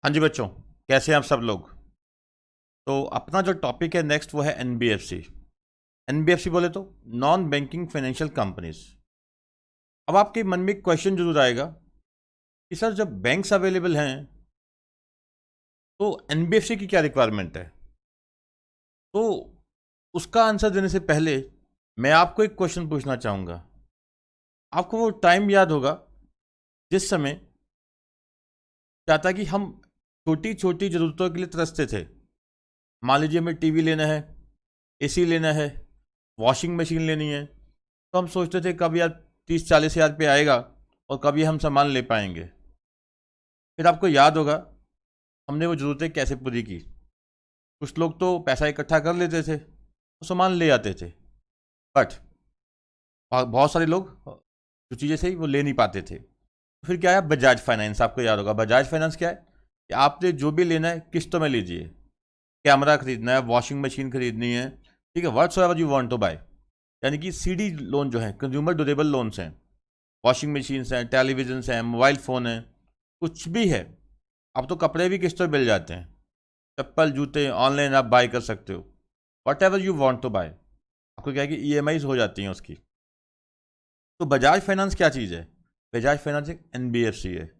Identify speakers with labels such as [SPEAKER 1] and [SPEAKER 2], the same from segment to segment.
[SPEAKER 1] हाँ जी बच्चों, कैसे हैं आप सब लोग। तो अपना जो टॉपिक है नेक्स्ट वो है एनबीएफसी। एनबीएफसी बोले तो नॉन बैंकिंग फाइनेंशियल कंपनीज। अब आपके मन में एक क्वेश्चन जरूर आएगा कि सर जब बैंक्स अवेलेबल हैं तो एनबीएफसी की क्या रिक्वायरमेंट है। तो उसका आंसर देने से पहले मैं आपको एक क्वेश्चन पूछना चाहूँगा। आपको वो टाइम याद होगा जिस समय क्या था कि हम छोटी छोटी ज़रूरतों के लिए तरसते थे। मान लीजिए हमें टीवी लेना है, एसी लेना है, वॉशिंग मशीन लेनी है, तो हम सोचते थे कब यार 30-40 हज़ार पे आएगा और कभी हम सामान ले पाएंगे। फिर आपको याद होगा हमने वो ज़रूरतें कैसे पूरी की। कुछ लोग तो पैसा इकट्ठा कर लेते थे तो सामान ले आते थे, बट बहुत सारे लोग जो चीज़ें सही वो ले नहीं पाते थे। फिर क्या है, बजाज फाइनेंस। आपको याद होगा बजाज फाइनेंस क्या है कि आपने जो भी लेना है किस्तों में लीजिए। कैमरा खरीदना है, वॉशिंग मशीन खरीदनी है, ठीक है, whatsoever you want to buy, यानी कि सीडी लोन जो है कंज्यूमर ड्यूरेबल लोन्स हैं, वॉशिंग मशीन्स हैं, टेलीविजन हैं, मोबाइल फ़ोन है, कुछ भी है। अब तो कपड़े भी किस्तों पे मिल जाते हैं, चप्पल जूते ऑनलाइन आप बाय कर सकते हो, whatever you want to buy. आपको क्या है कि ईएमआईज हो जाती हैं उसकी। तो बजाज फाइनेंस क्या चीज़ है? बजाज फाइनेंस एक एनबीएफसी है,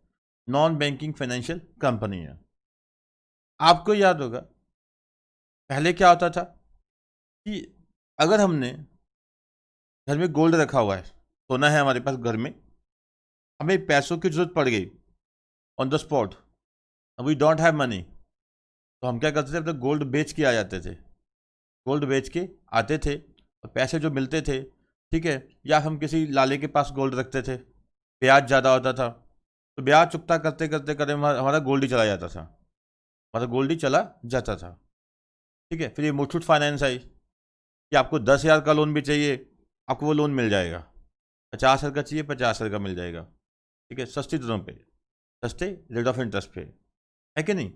[SPEAKER 1] नॉन बैंकिंग फाइनेंशियल कंपनी है। आपको याद होगा पहले क्या होता था कि अगर हमने घर में गोल्ड रखा हुआ है, सोना है हमारे पास घर में, हमें पैसों की जरूरत पड़ गई on the spot, we don't have money, तो हम क्या करते थे, अपने गोल्ड बेच के आ जाते थे। गोल्ड बेच के आते थे और पैसे जो मिलते थे, ठीक है, या हम किसी लाले के पास गोल्ड रखते थे, ब्याज ज़्यादा होता था, तो ब्याज चुकता करते करते करते हमारा हमारा गोल्ड ही चला जाता था, हमारा गोल्ड ही चला जाता था। ठीक है, फिर ये मुथूट फाइनेंस आई कि आपको 10 हज़ार का लोन भी चाहिए, आपको वो लोन मिल जाएगा। 50 हज़ार का चाहिए, 50 हज़ार का मिल जाएगा, ठीक है, सस्ती दरों पे, सस्ते रेट ऑफ इंटरेस्ट पे, है कि नहीं।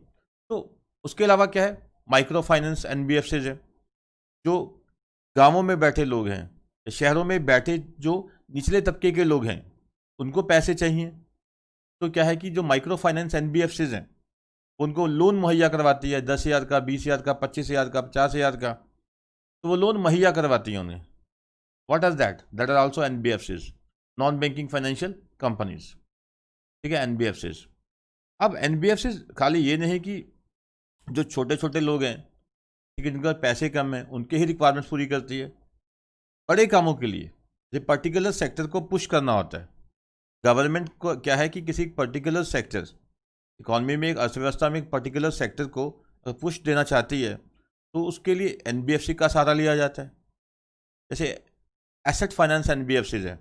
[SPEAKER 1] तो उसके अलावा क्या है, माइक्रो फाइनेंस एनबीएफसीज है, जो गांवों में बैठे लोग हैं, शहरों में बैठे जो निचले तबके के लोग हैं, उनको पैसे चाहिए, तो क्या है कि जो माइक्रो फाइनेंस एनबीएफसीज हैं उनको लोन मुहैया करवाती है, 10 हज़ार का, 20 हज़ार का, 25 हज़ार का, 50 हज़ार का, तो वो लोन मुहैया करवाती है उन्हें। What are that are also NBFCs, non banking financial companies, ठीक है, एनबीएफसीज। अब एनबीएफसीज खाली ये नहीं कि जो छोटे छोटे लोग हैं, ठीक है, जिनका पैसे कम है, उनके ही रिक्वायरमेंट्स पूरी करती है। बड़े कामों के लिए ये पर्टिकुलर सेक्टर को पुश करना होता है। गवर्नमेंट को क्या है कि किसी पर्टिकुलर सेक्टर, इकॉनमी में, एक अर्थव्यवस्था में एक पर्टिकुलर सेक्टर को पुश देना चाहती है, तो उसके लिए एनबीएफसी का सहारा लिया जाता है। जैसे एसेट फाइनेंस एनबीएफसीज है,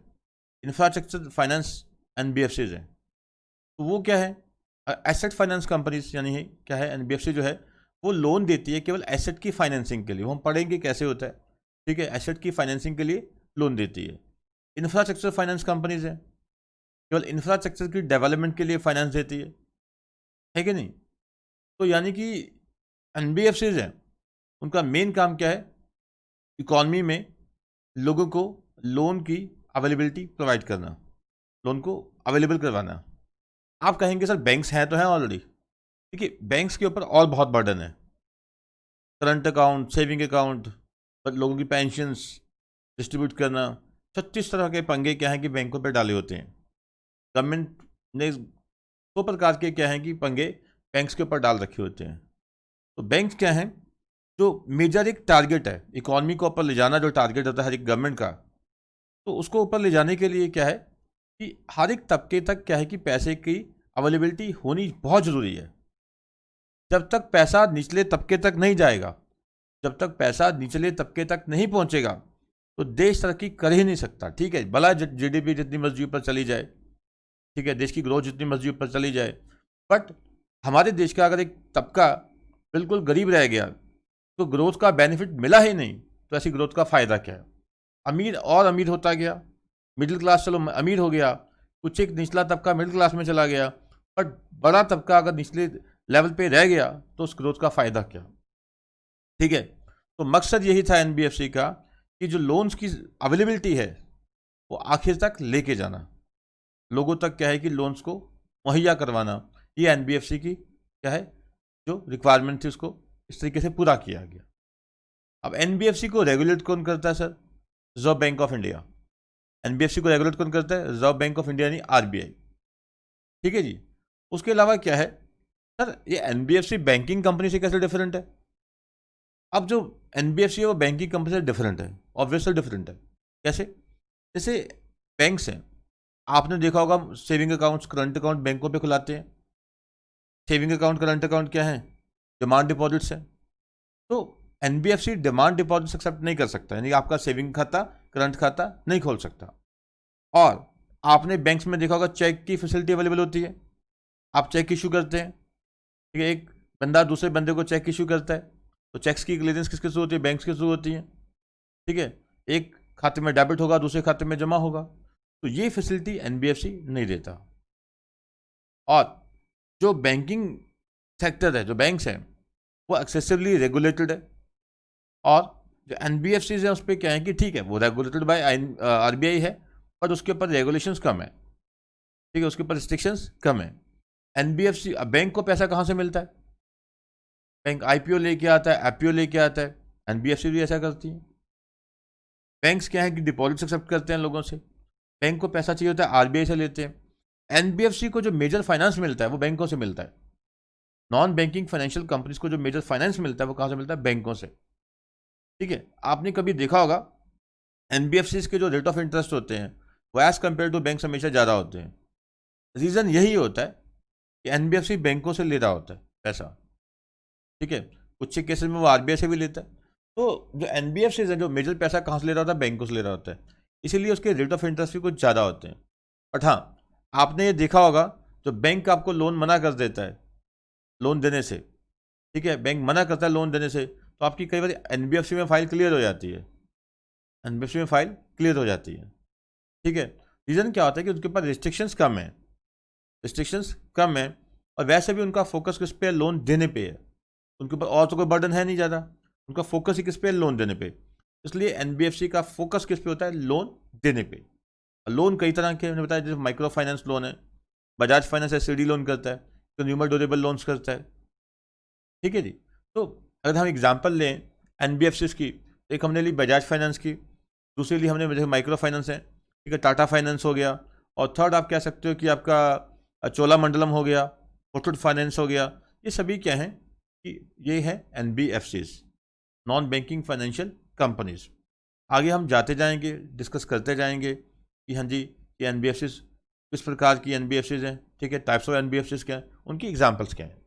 [SPEAKER 1] इंफ्रास्ट्रक्चर फाइनेंस एनबीएफसीज है। तो वो क्या है, एसेट फाइनेंस कंपनीज, यानी है क्या है, एनबीएफसी जो है वो लोन देती है केवल एसेट की फाइनेंसिंग के लिए। वो हम पढ़ेंगे कैसे होता है, ठीक है, एसेट की फाइनेंसिंग के लिए लोन देती है। इंफ्रास्ट्रक्चर फाइनेंस कंपनीज है, केवल इंफ्रास्ट्रक्चर की डेवलपमेंट के लिए फाइनेंस देती है कि नहीं। तो यानी कि एनबीएफसीज हैं, उनका मेन काम क्या है, इकॉनमी में लोगों को लोन की अवेलेबिलिटी प्रोवाइड करना, लोन को अवेलेबल करवाना। आप कहेंगे सर बैंक्स हैं तो हैं ऑलरेडी, देखिए बैंक्स के ऊपर और बहुत बर्डन है, करंट अकाउंट, सेविंग अकाउंट, लोगों की पेंशंस डिस्ट्रीब्यूट करना, 36 तरह के पंगे क्या हैं कि बैंकों पे डाले होते हैं। गवर्नमेंट ने 100 प्रकार के क्या हैं कि पंगे बैंक्स के ऊपर डाल रखे होते हैं। तो बैंक्स क्या हैं, जो मेजर एक टारगेट है, इकॉनमी को ऊपर ले जाना जो टारगेट होता है हर एक गवर्नमेंट का, तो उसको ऊपर ले जाने के लिए क्या है कि हर एक तबके तक क्या है कि पैसे की अवेलेबिलिटी होनी बहुत ज़रूरी है। जब तक पैसा निचले तबके तक नहीं जाएगा, जब तक पैसा निचले तबके तक नहीं पहुंचेगा, तो देश तरक्की कर ही नहीं सकता। ठीक है, भला जीडीपी जितनी मर्जी ऊपर चली जाए, ठीक है, देश की ग्रोथ जितनी मर्जी ऊपर चली जाए, बट हमारे देश का अगर एक तबका बिल्कुल गरीब रह गया, तो ग्रोथ का बेनिफिट मिला ही नहीं, तो ऐसी ग्रोथ का फ़ायदा क्या है। अमीर और अमीर होता गया, मिडिल क्लास चलो अमीर हो गया, कुछ एक निचला तबका मिडिल क्लास में चला गया, बट बड़ा तबका अगर निचले लेवल पे रह गया तो उस ग्रोथ का फ़ायदा क्या। ठीक है, तो मकसद यही था एनबीएफसी का कि जो लोन्स की अवेलेबिलिटी है वो आखिर तक लेके जाना, लोगों तक क्या है कि लोन्स को मुहैया करवाना, ये एनबीएफसी की क्या है, जो रिक्वायरमेंट थी उसको इस तरीके से पूरा किया गया। अब एनबीएफसी को रेगुलेट कौन करता है sir? Reserve bank of India. NBFC को रेगुलेट कौन करता है? रिजर्व बैंक ऑफ इंडिया यानी आरबीआई। ठीक है जी। उसके अलावा क्या है सर, ये एनबीएफसी बैंकिंग कंपनी से कैसे डिफरेंट है? अब जो एनबीएफसी है वो बैंकिंग कंपनी से डिफरेंट है, ऑब्वियसली डिफरेंट है। कैसे? जैसे बैंक्स हैं, आपने देखा होगा सेविंग अकाउंट्स, करंट अकाउंट बैंकों पे खुलाते हैं। सेविंग अकाउंट, करंट अकाउंट क्या है? डिमांड डिपॉजिट्स है। तो एनबीएफसी डिमांड डिपॉजिट्स एक्सेप्ट नहीं कर सकता, यानी आपका सेविंग खाता, करंट खाता नहीं खोल सकता। और आपने बैंक्स में देखा होगा चेक की फैसिलिटी अवेलेबल होती है, आप चेक इशू करते हैं। ठीक है, एक बंदा दूसरे बंदे को चेक इशू करता है, तो चेक्स की क्लियरेंस किसके थ्रू होती है? बैंक्स के थ्रू होती है। ठीक है, एक खाते में डेबिट होगा, दूसरे खाते में जमा होगा, तो ये फैसिलिटी एनबीएफसी नहीं देता। और जो बैंकिंग सेक्टर है, जो बैंक्स हैं, वो एक्सेसिवली रेगुलेटेड है। और जो एनबीएफसी है उस पर क्या है कि ठीक है वो रेगुलेटेड बाय आरबीआई है, पर उसके ऊपर रेगुलेशंस कम है। ठीक है, उसके ऊपर रिस्ट्रिक्शंस कम है। एनबीएफसी, बैंक को पैसा कहाँ से मिलता है? बैंक आईपीओ लेके आता है, एफपीओ लेके आता है। एनबीएफसी भी ऐसा करती है। बैंक्स क्या है कि डिपॉजिट्स एक्सेप्ट करते हैं लोगों से, बैंक को पैसा चाहिए होता है आरबीआई से लेते हैं। एनबीएफसी को जो मेजर फाइनेंस मिलता है वो बैंकों से मिलता है। नॉन बैंकिंग फाइनेंशियल कंपनीज को जो मेजर फाइनेंस मिलता है वो कहाँ से मिलता है? बैंकों से। ठीक है, आपने कभी देखा होगा एनबीएफसी के जो रेट ऑफ इंटरेस्ट होते हैं वो एज कम्पेयर टू बैंक हमेशा ज़्यादा होते हैं। रीज़न यही होता है कि एनबीएफसी बैंकों से ले रहा होता है पैसा। ठीक है, कुछ केसेस में वो आरबीआई से भी लेता है। तो जो एनबीएफसी है, जो मेजर पैसा कहाँ से ले रहा होता है? बैंकों से ले रहा होता है, इसीलिए उसके रेट ऑफ इंटरेस्ट भी कुछ ज़्यादा होते हैं। बट हाँ, आपने ये देखा होगा जो बैंक आपको लोन मना कर देता है लोन देने से, ठीक है, बैंक मना करता है लोन देने से, तो आपकी कई बार एनबीएफसी में फाइल क्लियर हो जाती है। एनबीएफसी में फाइल क्लियर हो जाती है। ठीक है, रीज़न क्या होता है कि उनके पास रिस्ट्रिक्शंस कम है, रिस्ट्रिक्शंस कम है, और वैसे भी उनका फोकस किस पे है? लोन देने पे है। उनके ऊपर और तो कोई बर्डन है नहीं ज़्यादा, उनका फोकस ही किस पे है? लोन देने पे। इसलिए एनबीएफसी का फोकस किस पे होता है? लोन देने पे। लोन कई तरह के मैंने बताया, जैसे माइक्रो फाइनेंस लोन है, बजाज फाइनेंस एससीडी लोन करता है, कंज्यूमर ड्यूरेबल लोन्स करता है। ठीक है जी। तो अगर हम एग्जांपल लें एनबीएफसी की, एक हमने ली बजाज फाइनेंस की, दूसरी ली हमने जैसे माइक्रो फाइनेंस है, ठीक है, टाटा फाइनेंस हो गया, और थर्ड आप कह सकते हो कि आपका चोलामंडलम हो गया, मुथूट फाइनेंस हो गया। ये सभी क्या हैं कि ये है NBFCs, non banking financial companies. आगे हम जाते जाएंगे, डिस्कस करते जाएंगे कि हाँ जी ये एनबीएफसीज किस प्रकार की एनबीएफसीज हैं। ठीक है, टाइप्स ऑफ एनबीएफसीज क्या हैं, उनकी एग्जांपल्स क्या हैं।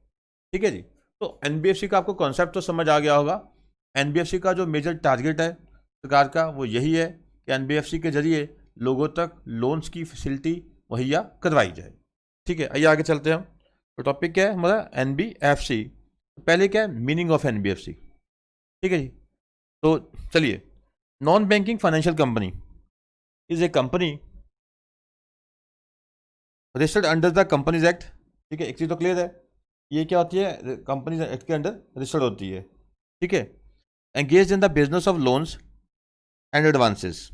[SPEAKER 1] ठीक है जी। तो एनबीएफसी का आपको कॉन्सेप्ट तो समझ आ गया होगा। एनबीएफसी का जो मेजर टारगेट है सरकार का वो यही है कि एनबीएफसी के जरिए लोगों तक लोन्स की फैसिलिटी मुहैया करवाई जाए। ठीक है, आइए आगे चलते हैं हम। तो टॉपिक क्या है हमारा? एनबीएफसी। पहले क्या है मीनिंग ऑफ एनबीएफसी? ठीक है जी। तो चलिए, non banking financial company is a company registered under the companies act. ठीक है, एक चीज़ तो क्लियर है, ये क्या होती है? कंपनीज एक्ट के अंडर रजिस्टर्ड होती है। ठीक है, engage in the business of loans and advances.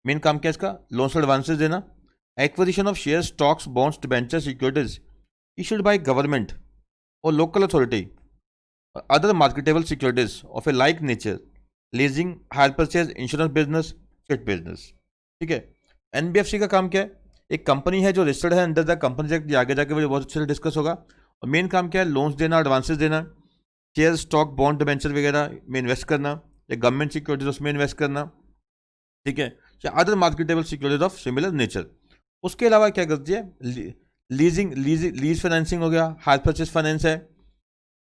[SPEAKER 1] Main काम क्या है इसका? लोन्स और एडवांसेस देना। Acquisition of share, stocks, bonds, debenture, securities issued by government or local authority or other marketable securities of a like nature, leasing, hire purchase, insurance business, kit business। ठीक है, NBFC का काम क्या है? एक company है जो रजिस्टर्ड है अंडर द कंपनी एक्ट, आगे जाके मुझे बहुत अच्छे से डिस्कस होगा। और मेन काम क्या है? लोन्स देना, एडवांसेस देना, शेयर, स्टॉक, बॉन्ड, डिबेंचर वगैरह में इन्वेस्ट करना, या गवर्नमेंट सिक्योरिटीज उसमें इन्वेस्ट करना। ठीक है, या other marketable securities of similar nature. उसके अलावा क्या करती है? लीज फाइनेंसिंग हो गया, हायर परचेज फाइनेंस है,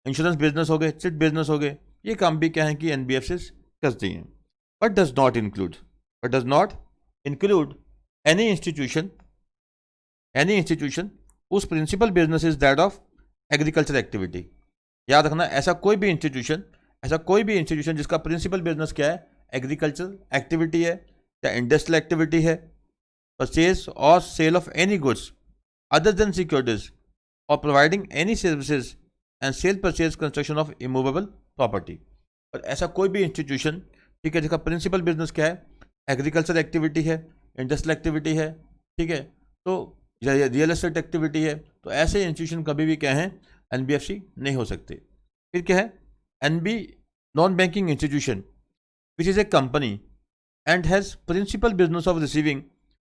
[SPEAKER 1] इंश्योरेंस बिजनेस हो गए, चिट बिजनेस हो गए। ये काम भी क्या है कि एनबीएफसी करती हैं। But does not include any institution उस principal business is that of agriculture activity. याद रखना, ऐसा कोई भी इंस्टीट्यूशन जिसका प्रिंसिपल बिजनेस क्या है? एग्रीकल्चर एक्टिविटी है या इंडस्ट्रियल एक्टिविटी है, परचेज और sale of any goods other than securities or providing any services and sale, purchase, construction of immovable property। और ऐसा कोई भी इंस्टीट्यूशन, ठीक है, जिसका प्रिंसिपल बिजनेस क्या है? एग्रीकल्चर एक्टिविटी है, इंडस्ट्रियल एक्टिविटी है, ठीक है, तो रियल एस्टेट एक्टिविटी है, तो ऐसे इंस्टीट्यूशन कभी भी क्या है? एनबीएफसी नहीं हो सकते। फिर क्या है, NB non banking institution which is a company and has principal business of receiving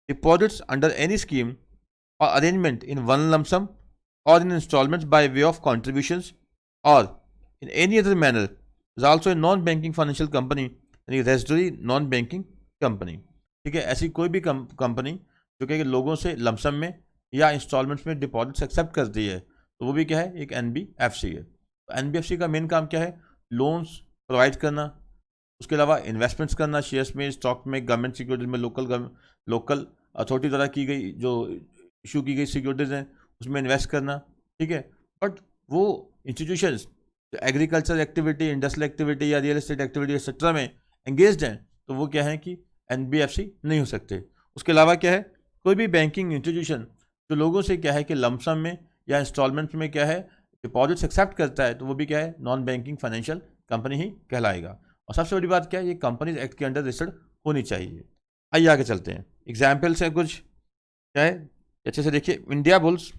[SPEAKER 1] deposits under any scheme or arrangement in one lump sum or in installments by way of contributions or in any other manner is also a non-banking financial company यानी residuary non-banking company। ठीक है, ऐसी कोई भी company जो कि लोगों से लमसम में या इंस्टॉलमेंट्स में डिपॉजिट्स एक्सेप्ट करती है तो वो भी क्या है, एक एनबीएफसी है। तो एनबीएफसी का मेन काम क्या है, लोन्स प्रोवाइड करना, उसके अलावा इन्वेस्टमेंट्स करना शेयर्स में, स्टॉक में, गवर्नमेंट सिक्योरिटीज में, लोकल अथॉरिटी द्वारा की गई जो इशू की गई सिक्योरिटीज़ हैं उसमें इन्वेस्ट करना। ठीक है, बट वो इंस्टीट्यूशंस जो एग्रीकल्चर एक्टिविटी, इंडस्ट्रियल एक्टिविटी या रियल एस्टेट एक्टिविटी एक्सेट्रा में एंगेज्ड हैं तो वो क्या है कि एनबीएफसी नहीं हो सकते। उसके अलावा क्या है, कोई भी बैंकिंग इंस्टीट्यूशन जो लोगों से क्या है कि लमसम में या इंस्टॉलमेंट्स में क्या है डिपॉजिट्स एक्सेप्ट करता है तो वो भी क्या है, नॉन बैंकिंग फाइनेंशियल कंपनी ही कहलाएगा। और सबसे बड़ी बात क्या है, ये कंपनीज एक्ट के अंडर रजिस्टर्ड होनी चाहिए। आइए आगे चलते हैं, एग्जाम्पल्स हैं कुछ, क्या है अच्छे से देखिए। India bulls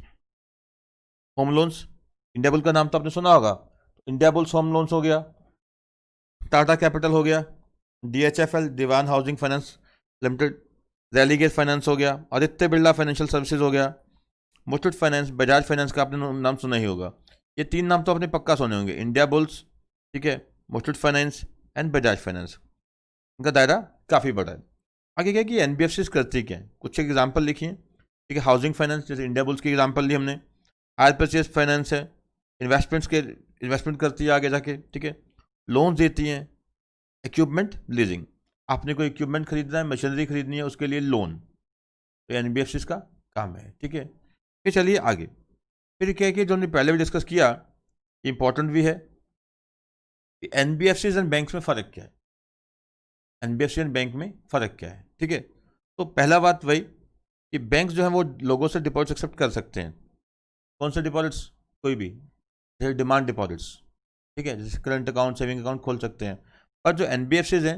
[SPEAKER 1] home loans, India bull का नाम तो आपने सुना होगा, इंडिया बुल्स होम लोन्स हो गया, टाटा कैपिटल हो गया, DHFL Dewan Housing Finance Limited, Religare Finance हो गया, आदित्य बिरला फाइनेंशियल सर्विसेज हो गया, मुथूट फाइनेंस, बजाज फाइनेंस का आपने नाम सुना ही होगा। ये तीन नाम तो आपने पक्का सुने होंगे, इंडिया बुल्स, ठीक है, Muthoot finance and Bajaj finance. इनका दायरा काफ़ी बड़ा है। आगे क्या कि एनबीएफसी करती क्या है, कुछ एग्जाम्पल लिखिए। ठीक है, हाउसिंग फाइनेंस जैसे इंडिया बुल्स की एग्जांपल ली हमने, हायर परचेज फाइनेंस है, इन्वेस्टमेंट करती है आगे जाके। ठीक है, लोन देती हैं, इक्विपमेंट लीजिंग, आपने कोई इक्विपमेंट खरीदना है, मशीनरी खरीदनी है, उसके लिए लोन, तो एनबीएफसी का काम है। ठीक है, फिर चलिए आगे, फिर क्या है कि जो हमने पहले भी डिस्कस किया, इंपॉर्टेंट भी है कि एनबीएफसी एंड बैंक्स में फ़र्क क्या है, एनबीएफसी एंड बैंक में फ़र्क क्या है। ठीक है, तो पहला बात वही कि बैंक्स जो हैं वो लोगों से डिपॉजिट एक्सेप्ट कर सकते हैं। कौन से डिपॉजिट्स, कोई भी, जैसे डिमांड डिपॉजिट्स, ठीक है, जैसे करंट अकाउंट, सेविंग अकाउंट खोल सकते हैं। पर जो एनबीएफसीज हैं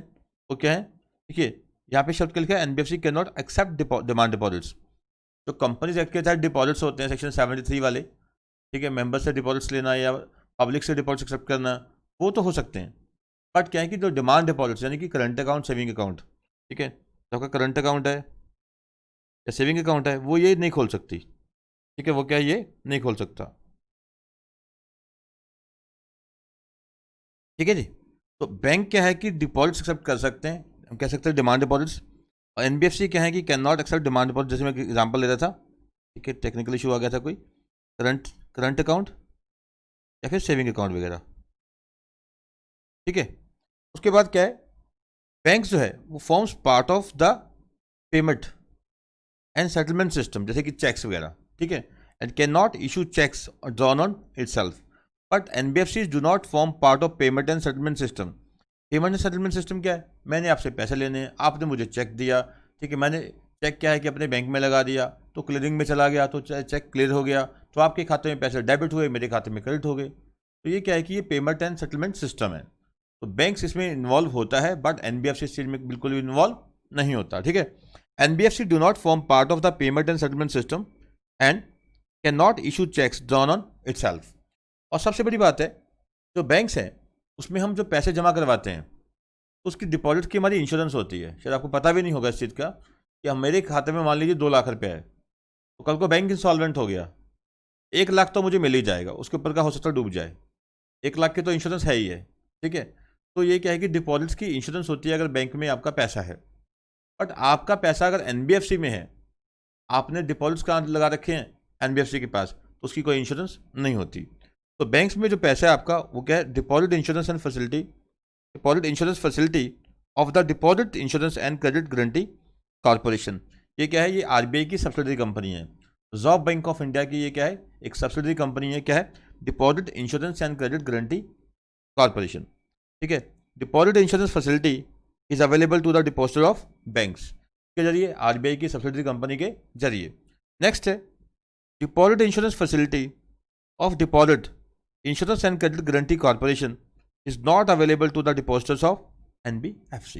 [SPEAKER 1] वो क्या है, देखिए यहाँ पे शब्द लिखा है NBFC cannot accept demand deposits. जो कंपनीज एक्ट के तहत डिपॉजिट्स होते हैं सेक्शन 73 वाले, ठीक है, मेंबर से डिपॉजिट्स लेना या पब्लिक से डिपॉजिट्स एक्सेप्ट करना, वो तो हो सकते हैं। बट क्या है कि जो डिमांड डिपॉजिट्स यानी कि करंट अकाउंट, सेविंग अकाउंट, ठीक है, तो आपका करंट अकाउंट है या सेविंग अकाउंट है, वो ये नहीं खोल सकती। ठीक है, वो क्या है, ये नहीं खोल सकता। ठीक है जी, तो बैंक क्या है कि डिपॉजिट्स एक्सेप्ट कर सकते हैं, हम कह सकते हैं डिमांड डिपॉजिट्स, और एनबीएफसी क्या है कि cannot accept demand deposit. जैसे मैं एग्जांपल ले रहा था, ठीक है, टेक्निकल इशू आ गया था कोई, करंट अकाउंट या फिर सेविंग अकाउंट वगैरह। ठीक है, उसके बाद क्या है, बैंक जो है वो forms part of the payment and settlement system, जैसे कि चेक्स वगैरह। ठीक है, and cannot issue cheques drawn on itself, but NBFCs do not form part of payment and settlement system. Payment and settlement system क्या है, मैंने आपसे पैसे लेने हैं, आपने मुझे चेक दिया, ठीक है, मैंने चेक क्या है कि अपने बैंक में लगा दिया तो क्लियरिंग में चला गया, तो चेक क्लियर हो गया, तो आपके खाते में पैसे डेबिट हुए, मेरे खाते में क्रेडिट हो गए। तो ये क्या है कि ये पेमेंट एंड सेटलमेंट सिस्टम है। तो बैंक्स इसमें इन्वॉल्व होता है, बट एनबीएफसी इस चीज़ में बिल्कुल भी इन्वॉल्व नहीं होता। ठीक है, NBFC do not form part of the payment and settlement system and cannot issue cheques drawn on itself. और सबसे बड़ी बात है, जो बैंक्स हैं उसमें हम जो पैसे जमा करवाते हैं उसकी डिपॉजिट की हमारी इंश्योरेंस होती है। शायद आपको पता भी नहीं होगा इस चीज़ का कि हम मेरे खाते में मान लीजिए 2 लाख रुपये है, तो कल को बैंक इंसॉल्वेंट हो गया, 1 लाख तो मुझे मिल ही जाएगा, उसके ऊपर का हो सकता है डूब जाए, 1 लाख की तो इंश्योरेंस है ही है। ठीक है, तो ये क्या है कि डिपॉजिट्स की इंश्योरेंस होती है अगर बैंक में आपका पैसा है। बट आपका पैसा अगर एनबीएफसी में है, आपने डिपॉजिट्स कहाँ लगा रखे हैं, एनबीएफसी के पास, तो उसकी कोई इंश्योरेंस नहीं होती। तो बैंक्स में जो पैसा है आपका वो क्या है, deposit insurance and facility, deposit insurance facility of the deposit insurance and credit guarantee corporation. ये क्या है, ये आरबीआई की सब्सिडरी कंपनी है। रिजर्व बैंक ऑफ इंडिया की ये क्या है, एक सब्सिडरी कंपनी है, क्या है, deposit insurance and credit guarantee corporation. ठीक है, deposit insurance facility is available to the depositor of banks के जरिए, आरबीआई की सब्सिडरी कंपनी के जरिए। नेक्स्ट है deposit insurance facility of deposit insurance and credit guarantee corporation is not available to the depositors of NBFC.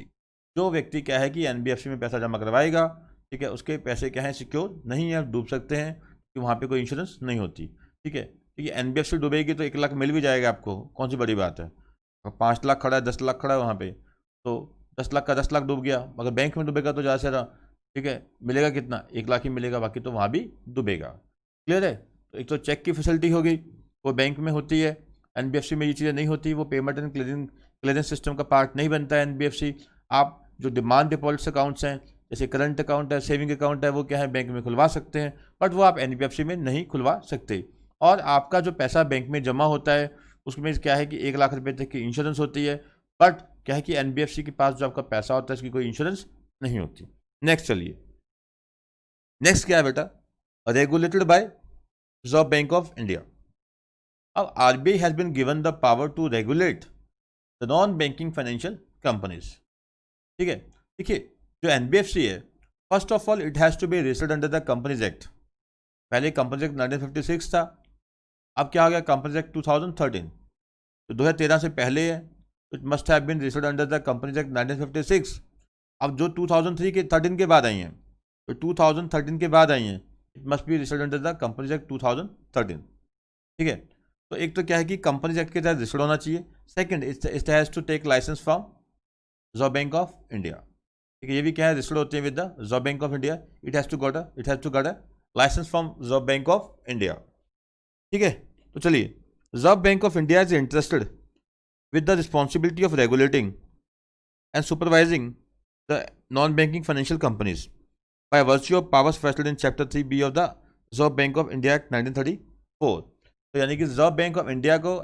[SPEAKER 1] जो व्यक्ति क्या है कि एनबीएफसी में पैसा जमा करवाएगा, ठीक है, उसके पैसे क्या है, सिक्योर नहीं है, डूब सकते हैं कि वहाँ पे कोई इंश्योरेंस नहीं होती। ठीक है, क्योंकि एनबीएफसी डूबेगी तो 1 लाख मिल भी जाएगा आपको, कौन सी बड़ी बात है। 5 लाख खड़ा है, 10 लाख खड़ा है वहाँ पे, तो 10 लाख का 10 लाख डूब गया। अगर बैंक में डूबेगा तो ज़्यादा से ज़्यादा, ठीक है, मिलेगा कितना, 1 लाख ही मिलेगा, बाकी तो वहाँ भी डूबेगा। क्लियर है। तो एक तो चेक की फैसिलिटी होगी, वो बैंक में होती है, एनबीएफसी में ये चीज़ें नहीं होती, वो पेमेंट एंड क्लियरेंस सिस्टम का पार्ट नहीं बनता है एनबीएफसी। आप जो डिमांड डिपॉजिट्स अकाउंट्स हैं, जैसे करंट अकाउंट है, सेविंग अकाउंट है, वो क्या है बैंक में खुलवा सकते हैं, बट वो आप एनबीएफसी में नहीं खुलवा सकते। और आपका जो पैसा बैंक में जमा होता है उसमें क्या है कि 1 लाख रुपए तक की इंश्योरेंस होती है, बट क्या है कि एनबीएफसी के पास जो आपका पैसा होता है उसकी कोई इंश्योरेंस नहीं होती। नेक्स्ट चलिए, नेक्स्ट क्या है बेटा, regulated by Reserve bank of India. अब RBI has been given the power to regulate the non banking financial companies. ठीक है, देखिए जो एनबीएफसी है, first of all it has to be registered under the companies Act. पहले Companies act 1956 था, अब क्या हो गया कंपनीज एक्ट 2013, तो 2013 से पहले है, it must have been registered under the companies act 1956। अब जो 2003 के 13 के बाद आई हैं, तो 2013 के बाद आई हैं, it must be registered under the companies act 2013। ठीक है, तो एक तो क्या है कि कंपनीज एक्ट के तहत रजिस्टर्ड होना चाहिए, second it has to take licence from reserve bank of India. ठीक है, ये भी क्या है रजिस्टर्ड होते हैं with the reserve bank of India, it has to got a licence from reserve bank of India. ठीक है, तो चलिए, reserve bank of India is interested with the responsibility of regulating and supervising the non-banking financial companies by virtue of powers vested in Chapter 3B of the Reserve Bank of India Act 1934। तो यानी कि reserve bank of India को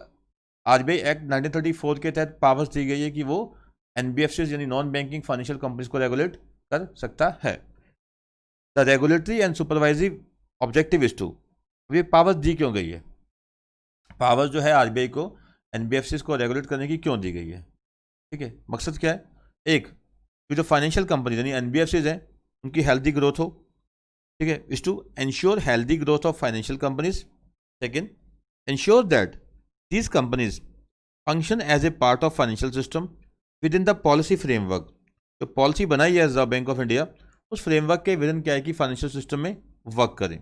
[SPEAKER 1] RBI act 1934 के तहत powers दी गई है कि वो एनबीएफसी यानी नॉन बैंकिंग फाइनेंशियल कंपनीज को रेगुलेट कर सकता है। The regulatory and supervisory objective is to, ये पावर्स दी क्यों गई है, पावर्स जो है आरबीआई को एनबीएफसी को रेगुलेट करने की क्यों दी गई है। ठीक है, मकसद क्या है, एक कि जो फाइनेंशियल कंपनी यानी एनबीएफसीज हैं उनकी हेल्दी ग्रोथ हो। ठीक है, is to ensure healthy growth of financial companies. Second, ensure that these companies function as a part of financial system within the policy framework. जो पॉलिसी बनाई है reserve bank of India, उस framework के within क्या है कि financial system में work करें।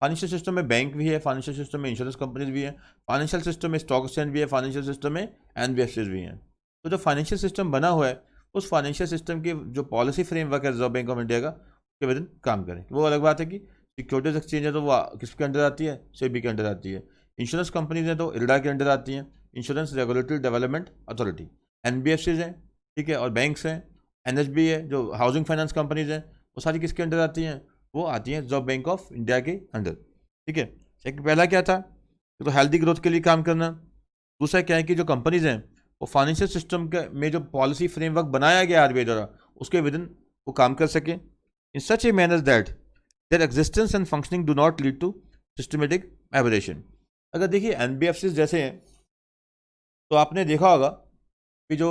[SPEAKER 1] फाइनेंशियल सिस्टम में बैंक भी है, फाइनेंशियल सिस्टम में इंश्योरेंस कंपनीज भी है, फाइनेंशियल सिस्टम में स्टॉक एक्सचेंज भी है, फाइनेंशियल सिस्टम में एनबीएफसीज भी हैं। तो जो फाइनेंशियल सिस्टम बना हुआ है, उस फाइनेंशियल सिस्टम की जो पॉलिसी फ्रेमवर्क है रिजर्व बैंक ऑफ इंडिया का, उसके विदिन काम करें। वो अलग बात है कि सिक्योरिटीज एक्सचेंज है तो वो किसके अंडर आती है, सेबी के अंडर आती है। इंश्योरेंस कंपनीज हैं तो इरडा के अंडर आती हैं, insurance Regulatory Development authority. NBFCs हैं, ठीक है, और बैंक्स हैं, एनएचबी है, जो हाउसिंग फाइनेंस कंपनीज हैं, वो सारी किसके अंडर आती हैं, वो आती हैं रिजर्व बैंक ऑफ इंडिया के अंडर। ठीक है, पहला क्या था, तो हेल्दी ग्रोथ के लिए काम करना। दूसरा क्या है कि जो कंपनीज हैं वो फाइनेंशियल सिस्टम के में जो पॉलिसी फ्रेमवर्क बनाया गया आरबीआई द्वारा, उसके विदिन वो काम कर सके in such a manner that their existence and functioning do not lead to systematic aberration. अगर देखिए एनबीएफसी जैसे हैं, तो आपने देखा होगा कि जो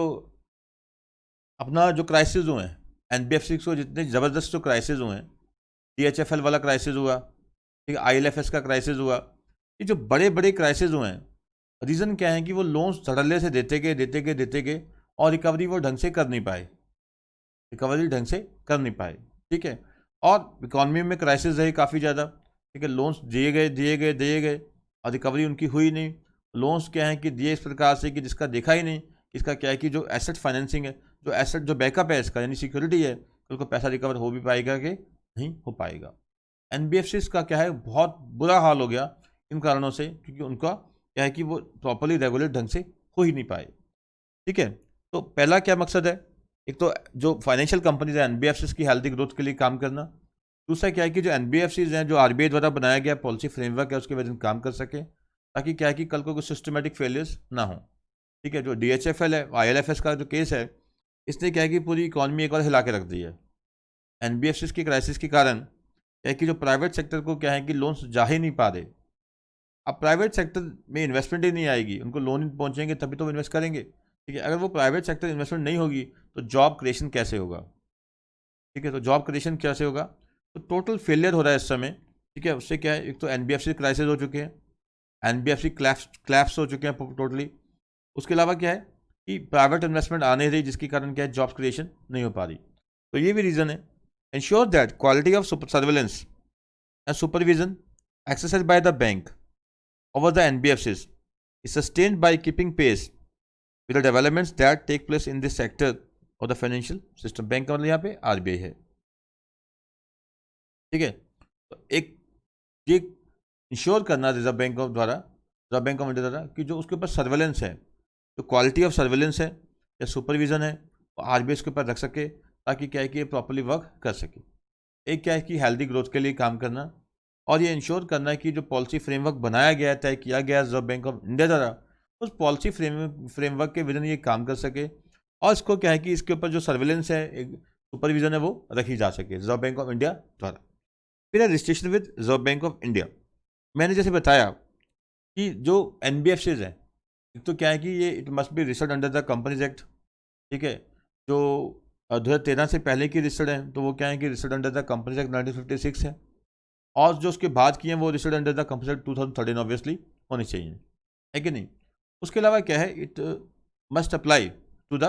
[SPEAKER 1] अपना जो क्राइसिस हुए हैं एनबीएफसी को, जितने ज़बरदस्त जो क्राइसिस हुए हैं, डीएचएफएल वाला क्राइसिस हुआ, ठीक है, आईएलएफएस का क्राइसिस हुआ, ये जो बड़े बड़े क्राइसिस हुए हैं, रीज़न क्या है कि वो लोन्स धड़ल्ले से देते गए और रिकवरी वो ढंग से कर नहीं पाए, ठीक है, और इकॉनमी में क्राइसिस रही काफ़ी ज़्यादा, ठीक है, लोन्स दिए गए और रिकवरी उनकी हुई नहीं। लोन्स क्या है कि दिए इस प्रकार से कि जिसका देखा ही नहीं, इसका क्या है कि जो एसेट फाइनेंसिंग है, जो एसेट जो बैकअप है इसका यानी सिक्योरिटी है, तो उसको पैसा रिकवर हो भी पाएगा कि नहीं हो पाएगा। एनबीएफसीज का क्या है बहुत बुरा हाल हो गया इन कारणों से, क्योंकि उनका क्या है कि वो प्रॉपर्ली रेगुलेट ढंग से हो ही नहीं पाए। ठीक है, तो पहला क्या मकसद है, एक तो जो फाइनेंशियल कंपनीज है एनबीएफसीज की हेल्दी ग्रोथ के लिए काम करना। दूसरा क्या है कि जो एनबीएफसीज हैं, जो आरबीआई द्वारा बनाया गया पॉलिसी फ्रेमवर्क है, उसके वजह से काम कर सके, ताकि क्या है कि कल को कोई सिस्टमेटिक फेलियर्स ना हो। ठीक है, जो डीएचएफएल है, आईएलएफएस का जो केस है, इसने क्या है कि पूरी इकॉनमी एक बार हिला के रख दी है। एनबीएफसीज की क्राइसिस के कारण क्या है कि जो प्राइवेट सेक्टर को क्या है कि लोन्स जा ही नहीं पा रहे। अब प्राइवेट सेक्टर में इन्वेस्टमेंट ही नहीं आएगी, उनको लोन पहुंचेंगे तभी तो वो इन्वेस्ट करेंगे। ठीक है, अगर वो प्राइवेट सेक्टर इन्वेस्टमेंट नहीं होगी तो जॉब क्रिएशन कैसे होगा। ठीक है, तो जॉब क्रिएशन कैसे होगा, तो टोटल फेलियर हो रहा है इस समय। ठीक है, उससे क्या है, एक तो एनबीएफसी क्राइसिस हो चुके हैं, एनबीएफसी क्लैप्स हो चुके हैं टोटली। उसके अलावा क्या है कि प्राइवेट इन्वेस्टमेंट आ नहीं रही, जिसके कारण क्या है जॉब क्रिएशन नहीं हो पा रही। तो ये भी रीज़न है। Ensure that quality of surveillance and supervision exercised by the bank over the NBFCs is sustained by keeping pace with the developments that take place in this sector of the financial system. Bank का मतलब यहाँ पे RBI है, ठीक है। तो एक ये इंश्योर करना रिजर्व बैंक ऑफ द्वारा, रिजर्व बैंक ऑफ इंडिया द्वारा, कि जो उसके ऊपर सर्वेलेंस है, जो क्वालिटी ऑफ सर्वेलेंस है या सुपरविजन है, वो RBI इसके ऊपर रख सके, ताकि क्या है कि ये प्रॉपरली वर्क कर सके। एक क्या है कि हेल्दी ग्रोथ के लिए काम करना, और ये इंश्योर करना है कि जो पॉलिसी फ्रेमवर्क बनाया गया है, तय किया गया है रिजर्व बैंक ऑफ इंडिया द्वारा, उस पॉलिसी फ्रेमवर्क के विजन ये काम कर सके, और इसको क्या है कि इसके ऊपर जो सर्वेलेंस है, एक सुपरविजन है, वो रखी जा सके रिजर्व बैंक ऑफ इंडिया द्वारा। फिर है registration with reserve bank of India. मैंने जैसे बताया कि जो NBFCs हैं, एक तो क्या है कि ये it must be registered under the companies act, ठीक है। जो 2013 से पहले की रजिस्टर्ड हैं, तो वो क्या है कि registered under the companies act 1956 है, और जो उसके बाद की हैं वो registered under the companies act 2013 obviously होनी चाहिए, है कि नहीं। उसके अलावा क्या है, it must apply to the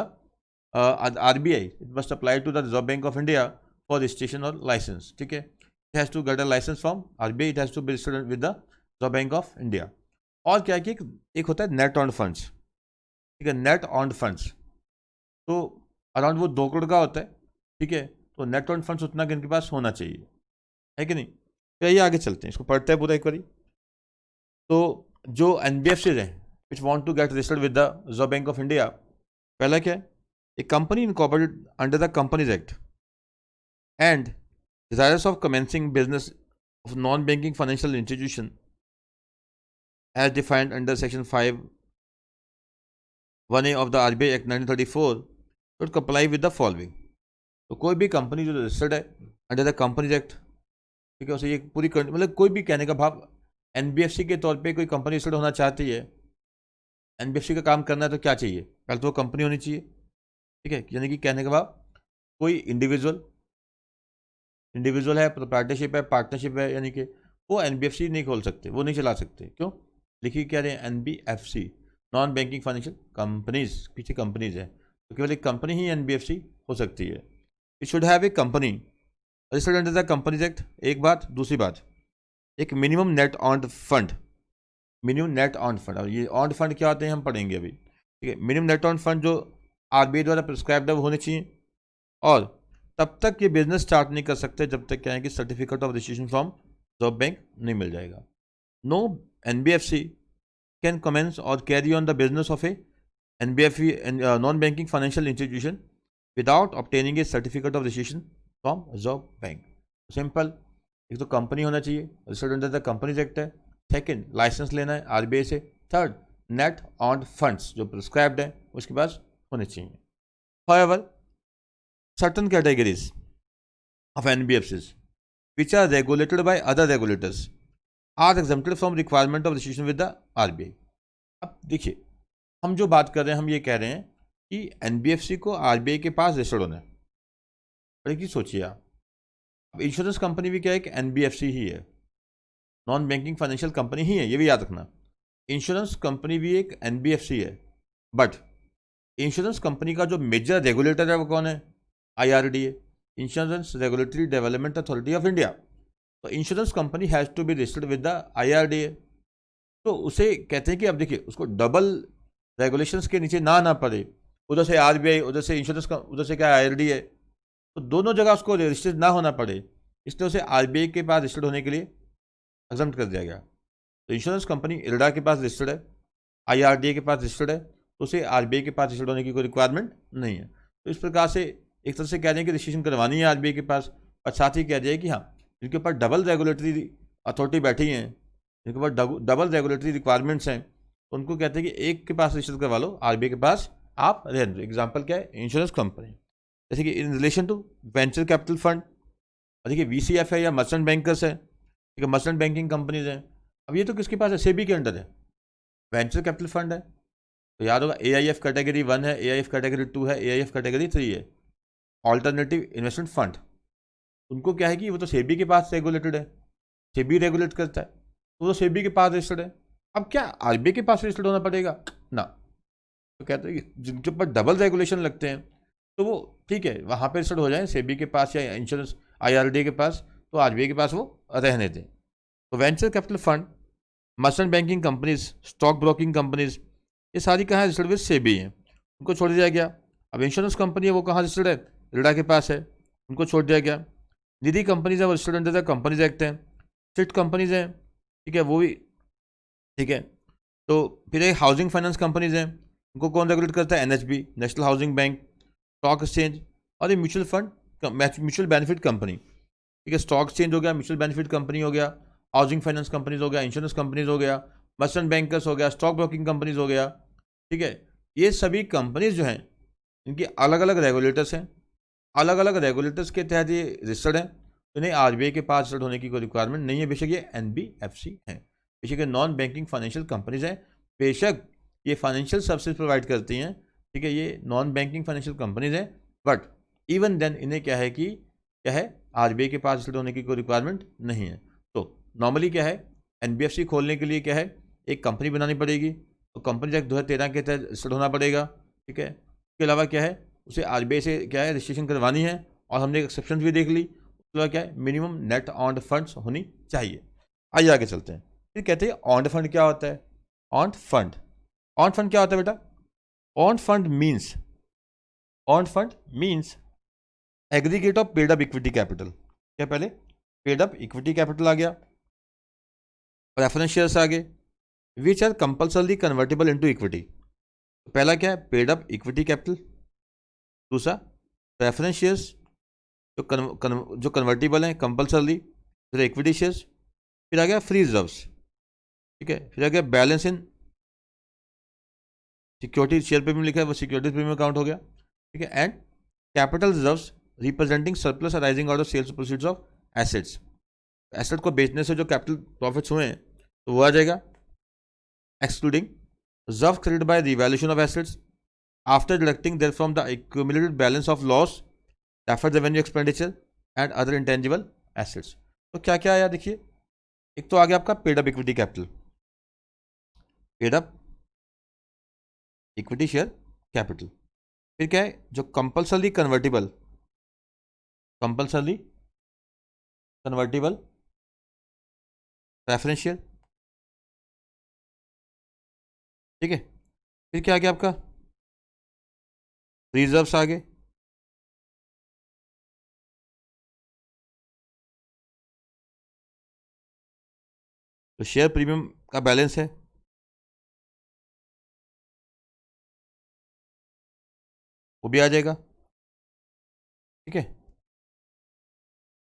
[SPEAKER 1] RBI, it must apply to the reserve bank of India for registration और लाइसेंस, ठीक है। It has to get a licence from RBI, it has to be registered with the reserve bank of India. और क्या है कि एक होता है नेट ऑन फंड्स, ठीक है, नेट ऑन फंड्स, तो अराउंड वो 2 करोड़ का होता है, ठीक है। तो नेट ऑन फंड्स उतना कि इनके पास होना चाहिए, है कि नहीं। तो ये आगे चलते हैं, इसको पढ़ते हैं पूरा एक बारी। तो जो NBFCs हैं which want to get registered with the reserve bank of India, पहला क्या है, a company incorporated under the companies Act and desires of commencing business of non banking financial institution as defined under section 5(1)(a) of the RBI Act 1934 should comply with the following. तो कोई भी company जो registered है under the companies act, ठीक है, उसे ये पूरी मतलब कोई भी कहने का भाव NBFC के तौर पे कोई कंपनी रजिस्टर्ड होना चाहती है, NBFC का काम करना है, तो क्या चाहिए, पहले तो वो कंपनी होनी चाहिए, ठीक है। यानी कि कहने का भाव कोई इंडिविजुअल है, प्रोप्राइटरशिप है, पार्टनरशिप है, यानी कि वो NBFC नहीं खोल सकते, वो नहीं चला सकते। क्यों लिखिए, क्या रहे हैं, NBFC, non banking financial companies, पीछे कंपनीज है, तो केवल एक कंपनी ही NBFC हो सकती है। It should have a company registered under the companies act, एक बात। दूसरी बात, एक minimum net on fund, minimum net on fund, और ये ऑन फंड क्या होते हैं हम पढ़ेंगे अभी, ठीक है। मिनिमम नेट ऑन फंड जो RBI द्वारा प्रिस्क्राइब्ड है वो होने चाहिए, और तब तक ये बिजनेस स्टार्ट नहीं कर सकते जब तक क्या है कि certificate of registration from reserve bank नहीं मिल जाएगा। नो NBFC कैन कमेंस और carry on the business of A NBFC non banking financial institution without obtaining A certificate of registration from reserve bank. Simple, एक तो company होना चाहिए, registered under the companies act है। Second, licence लेना है RBI से। Third, net on funds जो prescribed है उसके पास होने चाहिए। However, certain categories of NBFCs which are regulated by other regulators are exempted from requirement of registration with the RBI। अब देखिए, हम जो बात कर रहे हैं, हम ये कह रहे हैं कि NBFC को RBI के पास रजिस्टर्ड होना है। बड़े की सोचिए आप, अब इंश्योरेंस कंपनी भी क्या है कि NBFC ही है, नॉन बैंकिंग फाइनेंशियल कंपनी ही है, ये भी याद रखना। इंश्योरेंस कंपनी भी एक NBFC है, बट इंश्योरेंस कंपनी का जो मेजर रेगुलेटर है वो कौन है, IRDA, Insurance Regulatory Development Authority of India. तो insurance company has to be registered with the IRDA। तो उसे कहते हैं कि अब देखिए, उसको डबल रेगुलेशंस के नीचे ना पड़े, उधर से RBI, उधर से इंश्योरेंस, उधर से क्या IRDA, तो दोनों जगह उसको रजिस्टर्ड ना होना पड़े, इसलिए उसे RBI के पास रजिस्टर्ड होने के लिए एग्जम्प्ट कर दिया गया। तो इंश्योरेंस कंपनी IRDA के पास रजिस्टर्ड है, IRDA के पास रजिस्टर्ड है, तो उसे RBI के पास रजिस्टर्ड होने की कोई रिक्वायरमेंट नहीं है। तो इस प्रकार से एक तरह से कह रहे हैं कि रजिस्ट्रेशन करवानी है RBI के पास, और साथ ही कह रहे हैं कि हाँ, जिनके ऊपर डबल रेगुलेटरी अथॉरिटी बैठी हैं, जिनके ऊपर डबल रेगुलेटरी रिक्वायरमेंट्स हैं, तो उनको कहते हैं कि एक के पास रजिस्टर करवा लो, RBI के पास आप रहने दो। एग्जाम्पल क्या है, इंश्योरेंस कंपनी। जैसे कि in relation to venture capital fund, देखिए VCF है या मर्चेंट बैंकर्स है, ठीक है, मर्चेंट बैंकिंग कंपनीज हैं। अब ये तो किसके पास है, SEBI के अंडर है, वेंचर कैपिटल फंड है, तो याद होगा AIF कैटेगरी 1 है, AIF कैटेगरी 2 है, AIF कैटेगरी 3 है, ऑल्टरनेटिव इन्वेस्टमेंट फंड। उनको क्या है कि वो तो SEBI के पास रेगुलेटेड है, SEBI रेगुलेट करता है, तो वो SEBI के पास रजिस्टर्ड है। अब क्या RBI के पास रजिस्टर्ड होना पड़ेगा ना, तो कहते हैं कि जिनके ऊपर डबल रेगुलेशन लगते हैं तो वो ठीक है, वहाँ पर रजिस्टर्ड हो जाए SEBI के पास या इंश्योरेंस IRDA के पास, तो RBI के पास वो रहने दें। तो venture capital fund merchant banking companies, stock broking companies, ये सारी कहाँ रजिस्टर्ड विद सेबी हैं, उनको छोड़ दिया गया। अब इंश्योरेंस कंपनी है वो कहाँ रजिस्टर्ड है, रेरा के पास है, उनको छोड़ दिया गया। निधि कंपनीज है वो registered under the companies act है। सिट कंपनीज हैं, ठीक है, वो भी ठीक है। तो फिर एक हाउसिंग फाइनेंस कंपनीज हैं, उनको कौन रेगुलेट करता है, NHB, national housing bank, stock exchange, और ये mutual fund, mutual benefit company, ठीक है। स्टॉक एक्सचेंज हो गया, म्यूचुअल बेनिफिट कंपनी हो गया, हाउसिंग फाइनेंस कंपनीज हो गया, इंश्योरेंस कंपनीज हो गया, मर्चेंट बैंकर्स हो गया, स्टॉक ब्रोकिंग कंपनीज हो गया, ठीक है। ये सभी कंपनीज जो हैं इनकी अलग अलग रेगुलेटर्स हैं, अलग अलग रेगुलेटर्स के तहत ये रजिस्टर्ड हैं। तो इन्हें आरबीआई के पास रजिस्टर्ड होने की कोई रिक्वायरमेंट नहीं है। बेशक ये एनबीएफसी है, बेशक ये नॉन बैंकिंग फाइनेंशियल कंपनीज हैं, बेशक ये फाइनेंशियल सर्विसेज प्रोवाइड करती हैं, ठीक है, ये नॉन बैंकिंग फाइनेंशियल कंपनीज हैं, बट इवन देन इन्हें क्या है कि क्या है, आरबीआई के पास रजिस्टर्ड होने की कोई रिक्वायरमेंट नहीं है। तो नॉर्मली क्या है, एनबीएफसी खोलने के लिए क्या है, एक कंपनी बनानी पड़ेगी, तो कंपनी एक्ट 2013 के तहत रजिस्टर्ड होना पड़ेगा, ठीक है। इसके अलावा क्या है, उसे आरबीआई से क्या है रजिस्ट्रेशन करवानी है, और हमने एक्सेप्शन भी देख ली। उसके बाद क्या है, मिनिमम नेट ऑन फंड्स होनी चाहिए। आइए आगे चलते हैं। फिर कहते हैं ऑन फंड क्या होता है। ऑन फंड, ऑन फंड क्या होता है बेटा, owned fund means, owned fund means aggregate of paid up equity capital. क्या पहले पेड अप इक्विटी कैपिटल आ गया, प्रेफरेंस शेयर्स आ गए, which are compulsorily convertible into equity. पहला क्या है, पेड अप इक्विटी कैपिटल, दूसरा प्रेफरेंस शेयर्स जो कन्वर्टेबल हैं कंपल्सरली, फिर इक्विटी शेयर्स, फिर आ गया फ्री रिजर्व्स, ठीक है, फिर आ गया बैलेंस इन सिक्योरिटी, शेयर प्रीमियम लिखा है वो सिक्योरिटी प्रीमियम अकाउंट हो गया, ठीक है, and capital reserves representing surplus arising out of sales proceeds of assets. Asset को बेचने से जो कैपिटल प्रॉफिट्स हुए हैं तो वो आ जाएगा, excluding reserve credit by revaluation of assets after deducting therefrom the accumulated balance of loss, deferred revenue expenditure and other intangible assets. तो क्या क्या आया देखिए, एक तो आ गया आपका paid up equity capital, paid up equity share capital, फिर क्या है जो compulsorily convertible, compulsorily convertible preference share, ठीक है, फिर क्या आ गया आपका रिजर्व्स आ गए, तो शेयर प्रीमियम का बैलेंस है, वो भी आ जाएगा, ठीक है।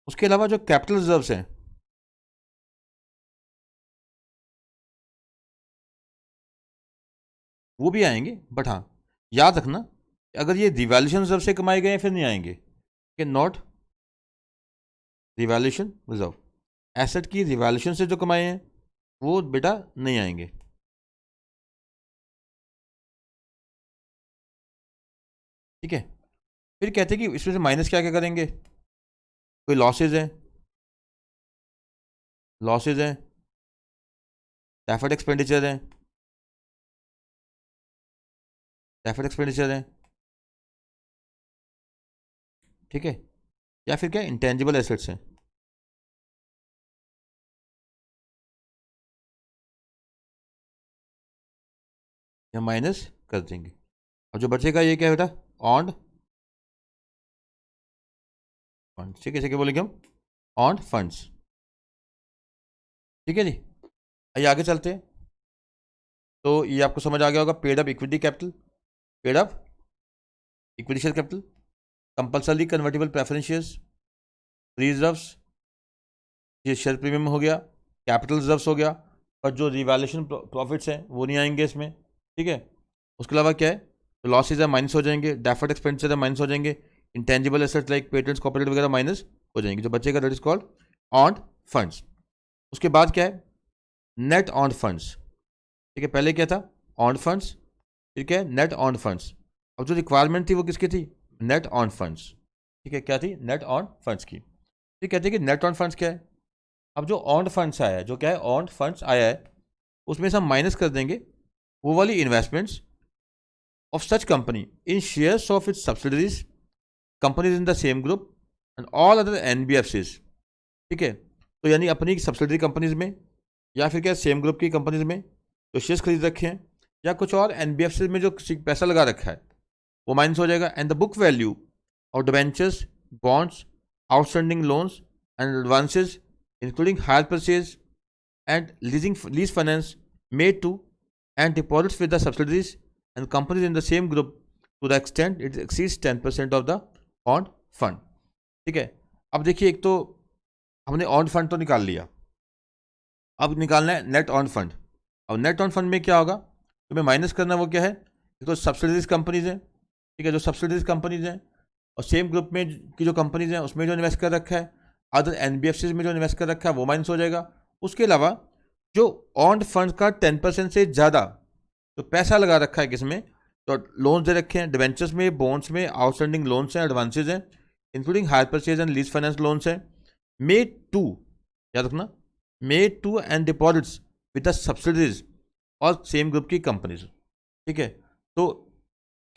[SPEAKER 1] उसके अलावा जो कैपिटल रिजर्व्स हैं वो भी आएंगे, बट हाँ याद रखना अगर ये रिवैल्यूएशन रिजर्व से कमाए गए हैं फिर नहीं आएंगे, ठीक है, नॉट रिवैल्यूएशन रिजर्व, एसेट की रिवैल्यूएशन से जो कमाए हैं वो बेटा नहीं आएंगे, ठीक है। फिर कहते हैं कि इसमें से माइनस क्या क्या करेंगे, कोई लॉसेज हैं, लॉसेज हैं, डेफर्ड एक्सपेंडिचर हैं, डेफर्ड एक्सपेंडिचर हैं, ठीक है, या फिर क्या इंटेंजिबल एसेट्स हैं, या माइनस कर देंगे। अब जो बचेगा ये क्या है बेटा, ऑन फंड, ठीक है, इसे क्या बोलेंगे हम, ऑन फंड्स, ठीक है जी। आइए आगे चलते हैं। तो ये आपको समझ आ गया होगा, paid up equity capital, paid up equity share capital, compulsory convertible preference shares, reserves, ये शेयर प्रीमियम हो गया, कैपिटल रिजर्व्स हो गया, और जो रिवैल्यूएशन प्रॉफिट्स हैं वो नहीं आएंगे इसमें, ठीक है। उसके अलावा क्या है, तो लॉसेज है माइनस हो जाएंगे, डेफर्ड एक्सपेंडिचर है माइनस हो जाएंगे, intangible assets like patents copyright वगैरह माइनस हो जाएंगे, जो बचेगा that is called on funds. उसके बाद क्या है, नेट ऑन फंड्स, ठीक है, पहले क्या था ऑन फंड्स, फिर क्या है नेट ऑन फंड्स। अब जो रिक्वायरमेंट थी वो किसकी थी, नेट ऑन फंड्स, ठीक है, क्या थी, नेट ऑन फंड्स की। फिर कहते हैं कि नेट ऑन फंड्स क्या है, अब जो ऑन फंड्स आया है, जो क्या है ऑन फंड्स आया है, उसमें से हम माइनस कर देंगे वो वाली investments of such company in shares of its subsidiaries, companies in the same group and all other NBFCs, ठीक है। तो यानी अपनी सब्सिडरी कंपनीज में या फिर क्या सेम ग्रुप की कंपनीज में जो शेयर्स खरीद रखे हैं, या कुछ और एनबीएफसी में जो पैसा लगा रखा है वो माइनस हो जाएगा। And the book value of debentures, bonds, outstanding loans and advances including hire purchase and lease finance made to and deposits with the subsidiaries and companies in the same group to the extent it exceeds 10% of the owned fund। ठीक है, अब देखिए एक तो हमने on fund तो निकाल लिया, अब निकालना है नेट ऑन फंड। अब नेट ऑन फंड में क्या होगा, तुम्हें माइनस करना वो क्या है, एक तो सब्सिडीज कंपनीज हैं, ठीक है, जो सब्सिडीज कंपनीज हैं और सेम ग्रुप में की जो कंपनीज हैं उसमें जो इन्वेस्ट कर रखा है, अदर एनबीएफसीज में जो इन्वेस्ट कर रखा है वो माइनस हो जाएगा। उसके अलावा जो ऑन्ड फंड का 10% से ज़्यादा तो पैसा लगा रखा है किसमें, तो लोन्स दे रखे हैं, डिवेंचर्स में, बॉन्ड्स में, आउटस्टैंडिंग लोन्स हैं, एडवांसेज हैं including hire purchase and lease finance loans हैं, मेड टू, याद रखना, made to and deposits with the subsidiaries और सेम ग्रुप की कंपनीज। ठीक है, तो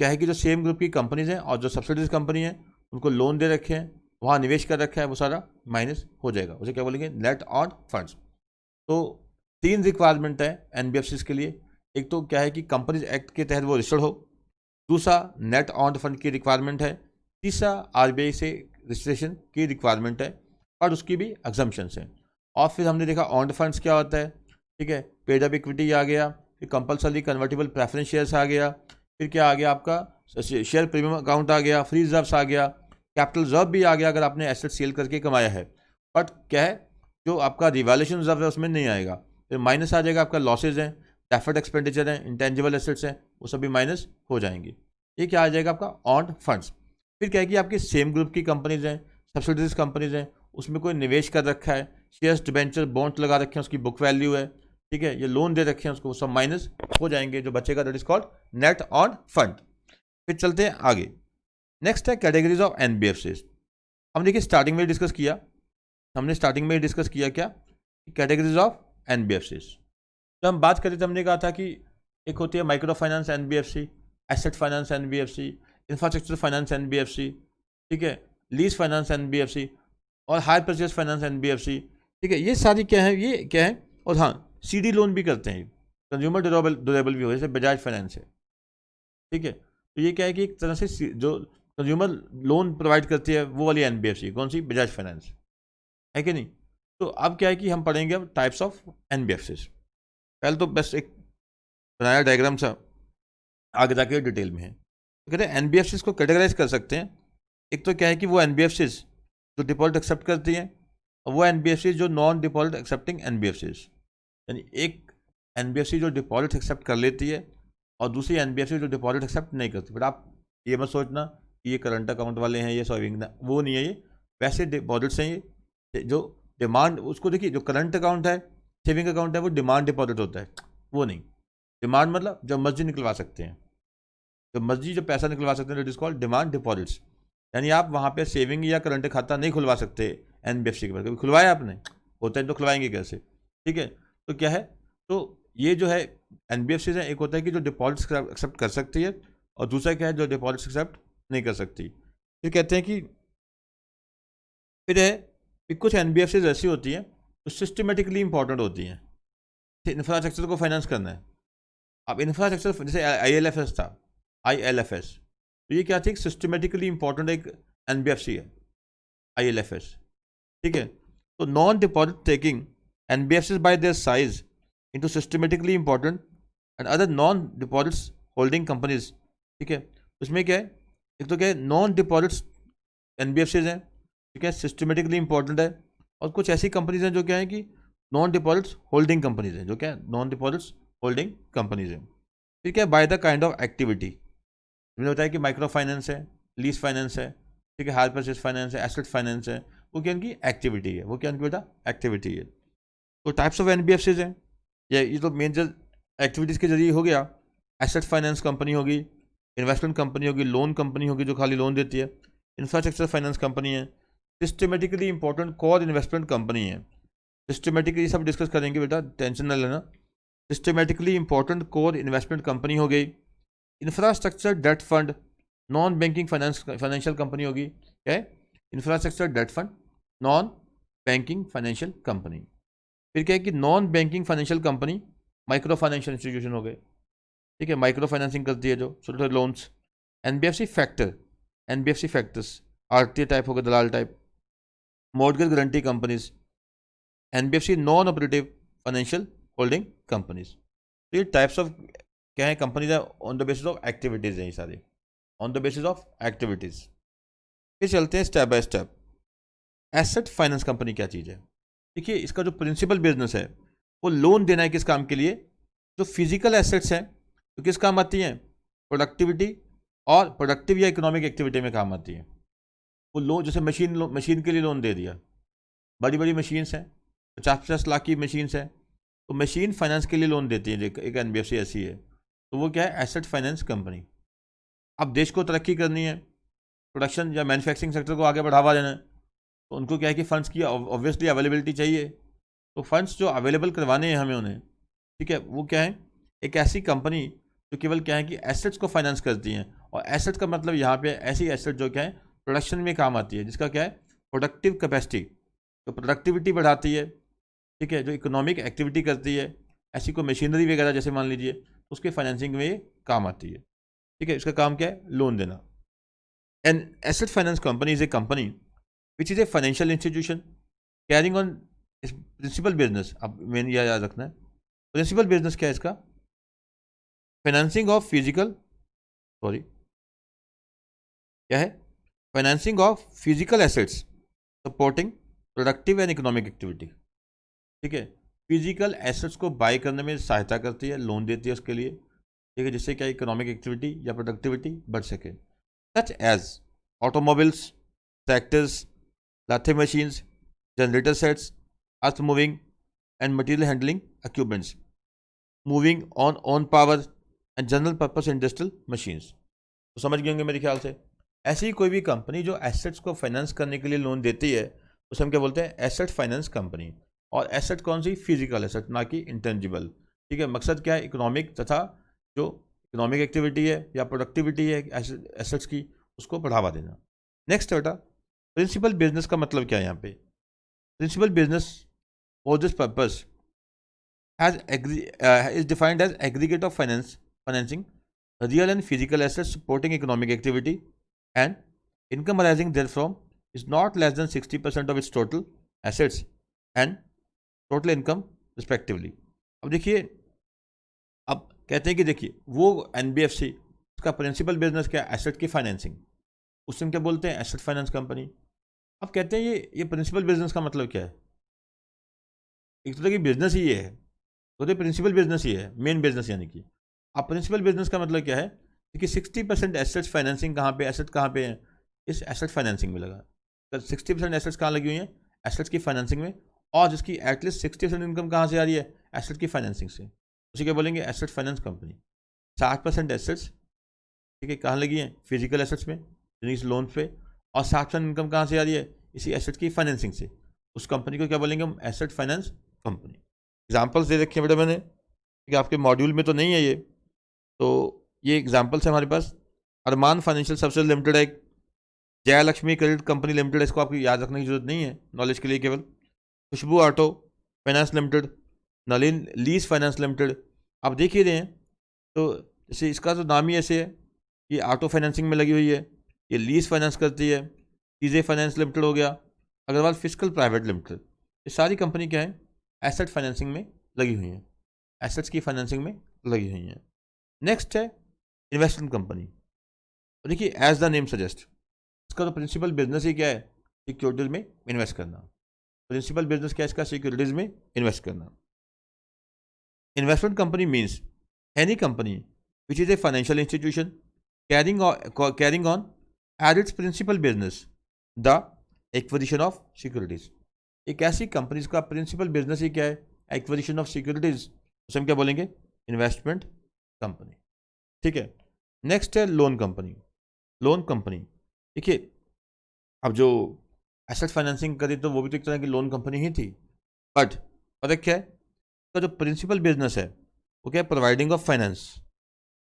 [SPEAKER 1] क्या है कि जो सेम ग्रुप की कंपनीज हैं और जो सब्सिडीज कंपनी है उनको लोन दे रखे हैं, वहाँ निवेश कर रखा है, वो सारा माइनस हो जाएगा, उसे क्या बोलेंगे, नेट ऑन फंड्स। तो 3 रिक्वायरमेंट है एनबीएफसीज के लिए, एक तो क्या है कि कंपनीज एक्ट के तहत वो रजिस्टर्ड हो, दूसरा नेट ऑन फंड की रिक्वायरमेंट है, तीसरा आरबीआई से रजिस्ट्रेशन की रिक्वायरमेंट है और उसकी भी एग्जम्पशंस हैं। और फिर हमने देखा ऑन फंड्स क्या होता है, ठीक है, पेड अप इक्विटी आ गया, फिर कंपलसरी कन्वर्टेबल प्रेफरेंस शेयर्स आ गया, फिर क्या आ गया आपका शेयर प्रीमियम अकाउंट आ गया, फ्री रिजर्व्स आ गया, कैपिटल रिजर्व भी आ गया अगर आपने एसेट सेल करके कमाया है, बट क्या है जो आपका रिवैल्यूएशन रिजर्व है उसमें नहीं आएगा। फिर माइनस आ जाएगा आपका लॉसेज हैं, डेफर्ड एक्सपेंडिचर हैं, इंटेंजिबल एसेट्स हैं, वो सभी माइनस हो जाएंगे। ये क्या आ जाएगा आपका ऑन फंड्स। फिर क्या है कि आपकी सेम ग्रुप की कंपनीज हैं, सब्सिडीज कंपनीज हैं, उसमें कोई निवेश कर रखा है, शेयर्स, डिबेंचर, बॉन्ड लगा रखे हैं, उसकी बुक वैल्यू है, ठीक है, ये लोन दे रखे हैं उसको, सब माइनस हो जाएंगे, जो बचेगा that is called net on fund. फिर चलते हैं आगे, नेक्स्ट है कैटेगरीज ऑफ एनबीएफसीज। हम देखिए स्टार्टिंग में डिस्कस किया, हमने स्टार्टिंग में डिस्कस किया क्या, कैटेगरीज ऑफ एनबीएफसीज। जब हम बात करें तो हमने कहा था कि एक होती है micro finance NBFC, asset finance NBFC, infrastructure finance NBFC, ठीक है, लीज फाइनेंस एनबीएफसी और हायर परचेज फाइनेंस एनबीएफसी। ठीक है, ये सारी क्या है, ये क्या है, और हाँ सीडी लोन भी करते हैं, कंज्यूमर ड्यूरेबल भी हो, जैसे बजाज फाइनेंस है। ठीक है, तो ये क्या है कि एक तरह से जो कंज्यूमर लोन प्रोवाइड करती है वो वाली एनबीएफसी, कौन सी, बजाज फाइनेंस, है कि नहीं। तो अब क्या है कि हम पढ़ेंगे अब टाइप्स ऑफ एनबीएफसीज। पहले तो बस एक बनाया डायग्राम सा, आगे जाके डिटेल में है। तो कहते हैं एनबीएफसीज को कैटेगराइज कर सकते हैं, एक तो क्या है कि वो एनबीएफसीज जो डिपॉजिट एक्सेप्ट करती हैं, और वो एनबीएफसीज जो नॉन डिपॉजिट एक्सेप्टिंग एनबीएफसीज, यानी एक एनबीएफसी जो डिपॉजिट एक्सेप्ट कर लेती है और दूसरी एनबीएफसी जो डिपॉजिट एक्सेप्ट नहीं करती। बट आप ये मत सोचना कि ये करंट अकाउंट वाले हैं, ये सेविंग, वो नहीं है, ये वैसे डिपॉजिट्स हैं। ये जो डिमांड, उसको देखिए, जो करंट अकाउंट है, सेविंग अकाउंट है, वो डिमांड डिपॉजिट होता है, वो नहीं। डिमांड मतलब जब मर्जी निकलवा सकते हैं, जब मर्जी जो पैसा निकलवा सकते हैं, it is called demand deposits. यानी आप वहाँ पे सेविंग या करंट खाता नहीं खुलवा सकते एनबीएफसी के पास, कभी खुलवाया आपने, होता है तो खुलवाएंगे कैसे। ठीक है, तो क्या है, तो ये जो है एनबीएफसी है, एक होता है कि जो डिपॉजिट्स एक्सेप्ट कर सकती है और दूसरा क्या है जो डिपॉजिट्स एक्सेप्ट नहीं कर सकती। फिर कहते हैं कि फिर है कि कुछ एनबीएफसी ऐसी होती हैं जो सिस्टमेटिकली इंपॉर्टेंट होती हैं, इंफ्रास्ट्रक्चर को फाइनेंस करना है। अब इंफ्रास्ट्रक्चर जैसे आईएलएफएस था, आईएलएफएस, तो ये क्या थी, सिस्टमेटिकली इंपॉर्टेंट एक एनबीएफसी है आईएलएफएस। ठीक है, तो non deposit taking NBFCs bye their size into systematically important and other non deposits holding companies. ठीक है, उसमें क्या है, एक तो क्या है नॉन डिपॉजिट्स एनबीएफसीज हैं, ठीक है, सिस्टमेटिकली इंपॉर्टेंट है, और कुछ ऐसी कंपनीज हैं जो क्या है कि नॉन डिपॉजिट्स होल्डिंग कंपनीज हैं, जो क्या है नॉन डिपॉजिट्स होल्डिंग कंपनीज हैं। फिर क्या है, by the kind of activity, मैंने बताया कि माइक्रो फाइनेंस है, लीज फाइनेंस है, ठीक है, हायर परचेज फाइनेंस है, एसेट फाइनेंस है, वो क्या उनकी एक्टिविटी है, वो क्या उनकी बेटा एक्टिविटी है। तो टाइप्स ऑफ एनबीएफसीज हैं, ये तो मेजर एक्टिविटीज़ के जरिए हो गया। एसेट फाइनेंस कंपनी होगी, इन्वेस्टमेंट कंपनी होगी, लोन कंपनी होगी जो खाली लोन देती है, इंफ्रास्ट्रक्चर फाइनेंस कंपनी है, systematically important core investment company है। सिस्टमेटिकली सब डिस्कस करेंगे बेटा, टेंशन न लेना। Systematically important core investment company हो गई, infrastructure debt fund, non banking financial company होगी, क्या है, infrastructure debt fund, non banking financial company. फिर क्या है कि non banking financial company, micro financial institution हो गए, ठीक है, माइक्रो फाइनेंसिंग करती है जो छोटे छोटे loans. NBFC factor, NBFC factors, RTA type हो गए, दलाल type. Mortgage guarantee companies, NBFC non operative financial holding companies. तो ये टाइप्स ऑफ क्या है कंपनीज है, on the basis of activities हैं ये सारे, on the basis of activities. फिर चलते हैं step by step. Asset finance company क्या चीज़ है? देखिए, इसका जो प्रिंसिपल बिजनेस है वो लोन देना है किस काम के लिए? जो फिजिकल एसेट्स हैं तो किस काम आती हैं? प्रोडक्टिविटी और प्रोडक्टिव या इकोनॉमिक एक्टिविटी में काम आती है। वो लोन जैसे मशीन के लिए लोन दे दिया, बड़ी बड़ी मशीन्स हैं, 50-50 लाख की मशीन्स हैं, तो मशीन फाइनेंस के लिए लोन देती है, एक एनबीएफसी ऐसी है। तो वो क्या है? Asset finance company. अब देश को तरक्की करनी है, प्रोडक्शन या मैन्युफैक्चरिंग सेक्टर को आगे बढ़ावा देना है, तो उनको क्या है कि फंड्स की ऑब्वियसली अवेलेबिलिटी चाहिए। तो फंड्स जो अवेलेबल करवाने हैं हमें उन्हें, ठीक है, वो क्या है? एक ऐसी कंपनी जो केवल क्या है कि एसेट्स को फाइनेंस करती हैं। और एसेट्स का मतलब यहाँ पे ऐसी एसेट जो क्या है प्रोडक्शन में काम आती है, जिसका क्या है प्रोडक्टिव कैपेसिटी, तो प्रोडक्टिविटी बढ़ाती है, ठीक है, जो इकोनॉमिक एक्टिविटी करती है, ऐसी कोई मशीनरी वगैरह जैसे मान लीजिए, तो उसके फाइनेंसिंग में ये काम आती है, ठीक है। इसका काम क्या है? लोन देना। An asset finance company is a company which is a financial institution carrying on principal business. अब मेन यह याद रखना है, प्रिंसिपल बिजनेस क्या है इसका? फाइनेंसिंग ऑफ फिजिकल, सॉरी क्या है? Financing of physical assets supporting productive and economic activity, ठीक है। फिजिकल एसेट्स को बाय करने में सहायता करती है, लोन देती है उसके लिए, ठीक है, जिससे क्या इकोनॉमिक एक्टिविटी या प्रोडक्टिविटी बढ़ सके। सच एज ऑटोमोबाइल्स, ट्रैक्टर्स, लाथे machines, generator sets, earth moving and material handling equipments, moving on power and general purpose industrial machines. तो समझ गए होंगे मेरे ख्याल से। ऐसी कोई भी कंपनी जो एसेट्स को फाइनेंस करने के लिए लोन देती है, उसे हम क्या बोलते हैं? Asset finance company. और एसेट कौन सी? फिजिकल एसेट, ना कि इंटेंजिबल, ठीक है। मकसद क्या है? इकोनॉमिक तथा जो इकोनॉमिक एक्टिविटी है या प्रोडक्टिविटी है एसेट्स की, उसको बढ़ावा देना। नेक्स्ट बेटा, प्रिंसिपल बिजनेस का मतलब क्या है यहाँ पे? Principal business for this purpose is defined as aggregate of financing real and physical assets supporting economic activity and income arising therefrom is not less than 60% of its total assets and total income respectively। अब देखिए, अब कहते हैं कि देखिए वो NBFC उसका principal business क्या है? एसेट की फाइनेंसिंग, उससे हम क्या बोलते हैं? Asset finance company. अब कहते हैं ये प्रिंसिपल बिजनेस का मतलब क्या है? एक तरह की बिजनेस ही ये है, तो प्रिंसिपल बिजनेस ही है, मेन बिजनेस यानी कि। अब प्रिंसिपल बिजनेस का मतलब क्या है कि 60% एसेट्स फाइनेंसिंग कहाँ पे, एसेट कहाँ पे है? इस एसेट फाइनेंसिंग में लगा। तो 60% एसेट्स कहाँ लगी हुई हैं? एसेट्स की फाइनेंसिंग में। और जिसकी एटलीस्ट 60% इनकम कहाँ से आ रही है? एसेट की फाइनेंसिंग से, उसे क्या बोलेंगे? Asset finance company. 60% एसेट्स, ठीक है, कहाँ लगी हैं? फिजिकल एसेट्स में, इस लोन पे। और 60% इनकम कहाँ से आ रही है? इसी एसेट की फाइनेंसिंग से। उस कंपनी को क्या बोलेंगे हम? Asset finance company. एग्जाम्पल्स दे रखे हैं बेटा मैंने, ठीक है, आपके मॉड्यूल में तो नहीं है ये, तो ये एग्जाम्पल्स है हमारे पास। अरमान फाइनेंशियल सर्विसेज लिमिटेड है, एक Jaya Lakshmi credit company limited, इसको आपको याद रखने की जरूरत नहीं है, नॉलेज के लिए केवल। Khushbu Auto Finance Limited, Nalin Lease Finance Limited. आप देख ही रहे हैं, तो जैसे इसका तो नाम ही ऐसे है, ये ऑटो फाइनेंसिंग में लगी हुई है, ये लीज फाइनेंस करती है। चीज़े फाइनेंस लिमिटेड हो गया, अग्रवाल फिजिकल प्राइवेट लिमिटेड। ये सारी कंपनी क्या है? एसेट फाइनेंसिंग में लगी हुई हैं, एसेट्स की फाइनेंसिंग में लगी हुई हैं। नेक्स्ट है इन्वेस्टमेंट कंपनी। तो देखिए, एज द नेम सजेस्ट, इसका तो प्रिंसिपल बिजनेस ही क्या है? सिक्योरिटीज में इन्वेस्ट करना। प्रिंसिपल बिजनेस क्या है इसका? सिक्योरिटीज में इन्वेस्ट करना। Investment company means any company which is a financial institution carrying on as its principal business the acquisition of securities. एक ऐसी कंपनी का प्रिंसिपल बिजनेस ही क्या है? एक्विजिशन ऑफ सिक्योरिटीज, उसे हम क्या बोलेंगे? इन्वेस्टमेंट कंपनी, ठीक है। नेक्स्ट है लोन कंपनी। लोन कंपनी, देखिए, अब जो एसेट फाइनेंसिंग करी तो वो भी तो एक तरह की लोन कंपनी ही थी, बट पता क्या है? उसका जो प्रिंसिपल बिजनेस है वो क्या है? Providing of finance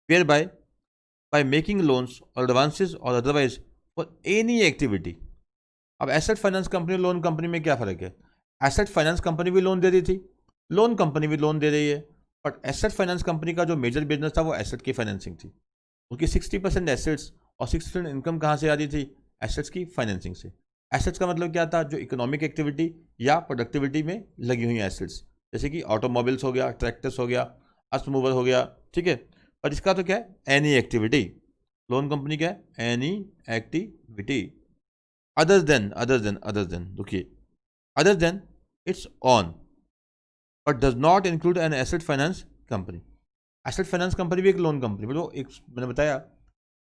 [SPEAKER 1] whereby making loans और एडवांसेस और अदरवाइज फॉर एनी एक्टिविटी। अब asset finance company loan company में क्या फ़र्क है? एसेट फाइनेंस कंपनी भी लोन दे रही थी लोन कंपनी भी लोन दे रही है, बट एसेट फाइनेंस कंपनी का जो मेजर बिजनेस था वो एसेट की फाइनेंसिंग थी। उसकी 60% एसेट्स और 60% इनकम कहाँ से आ रही थी? एसेट्स की फाइनेंसिंग से। एसेट्स का मतलब क्या था? जो इकोनॉमिक एक्टिविटी या प्रोडक्टिविटी में लगी हुई एसेट्स, जैसे कि ऑटोमोबाइल्स हो गया, ट्रैक्टर्स हो गया, अर्थ मूवर हो गया, ठीक है। पर इसका तो क्या है? Any activity. लोन कंपनी क्या है? एनी एक्टिविटी अदर देन देखिए, other than it's on but does not include N asset finance company. Asset finance company भी एक लोन कंपनी, वो एक मैंने बताया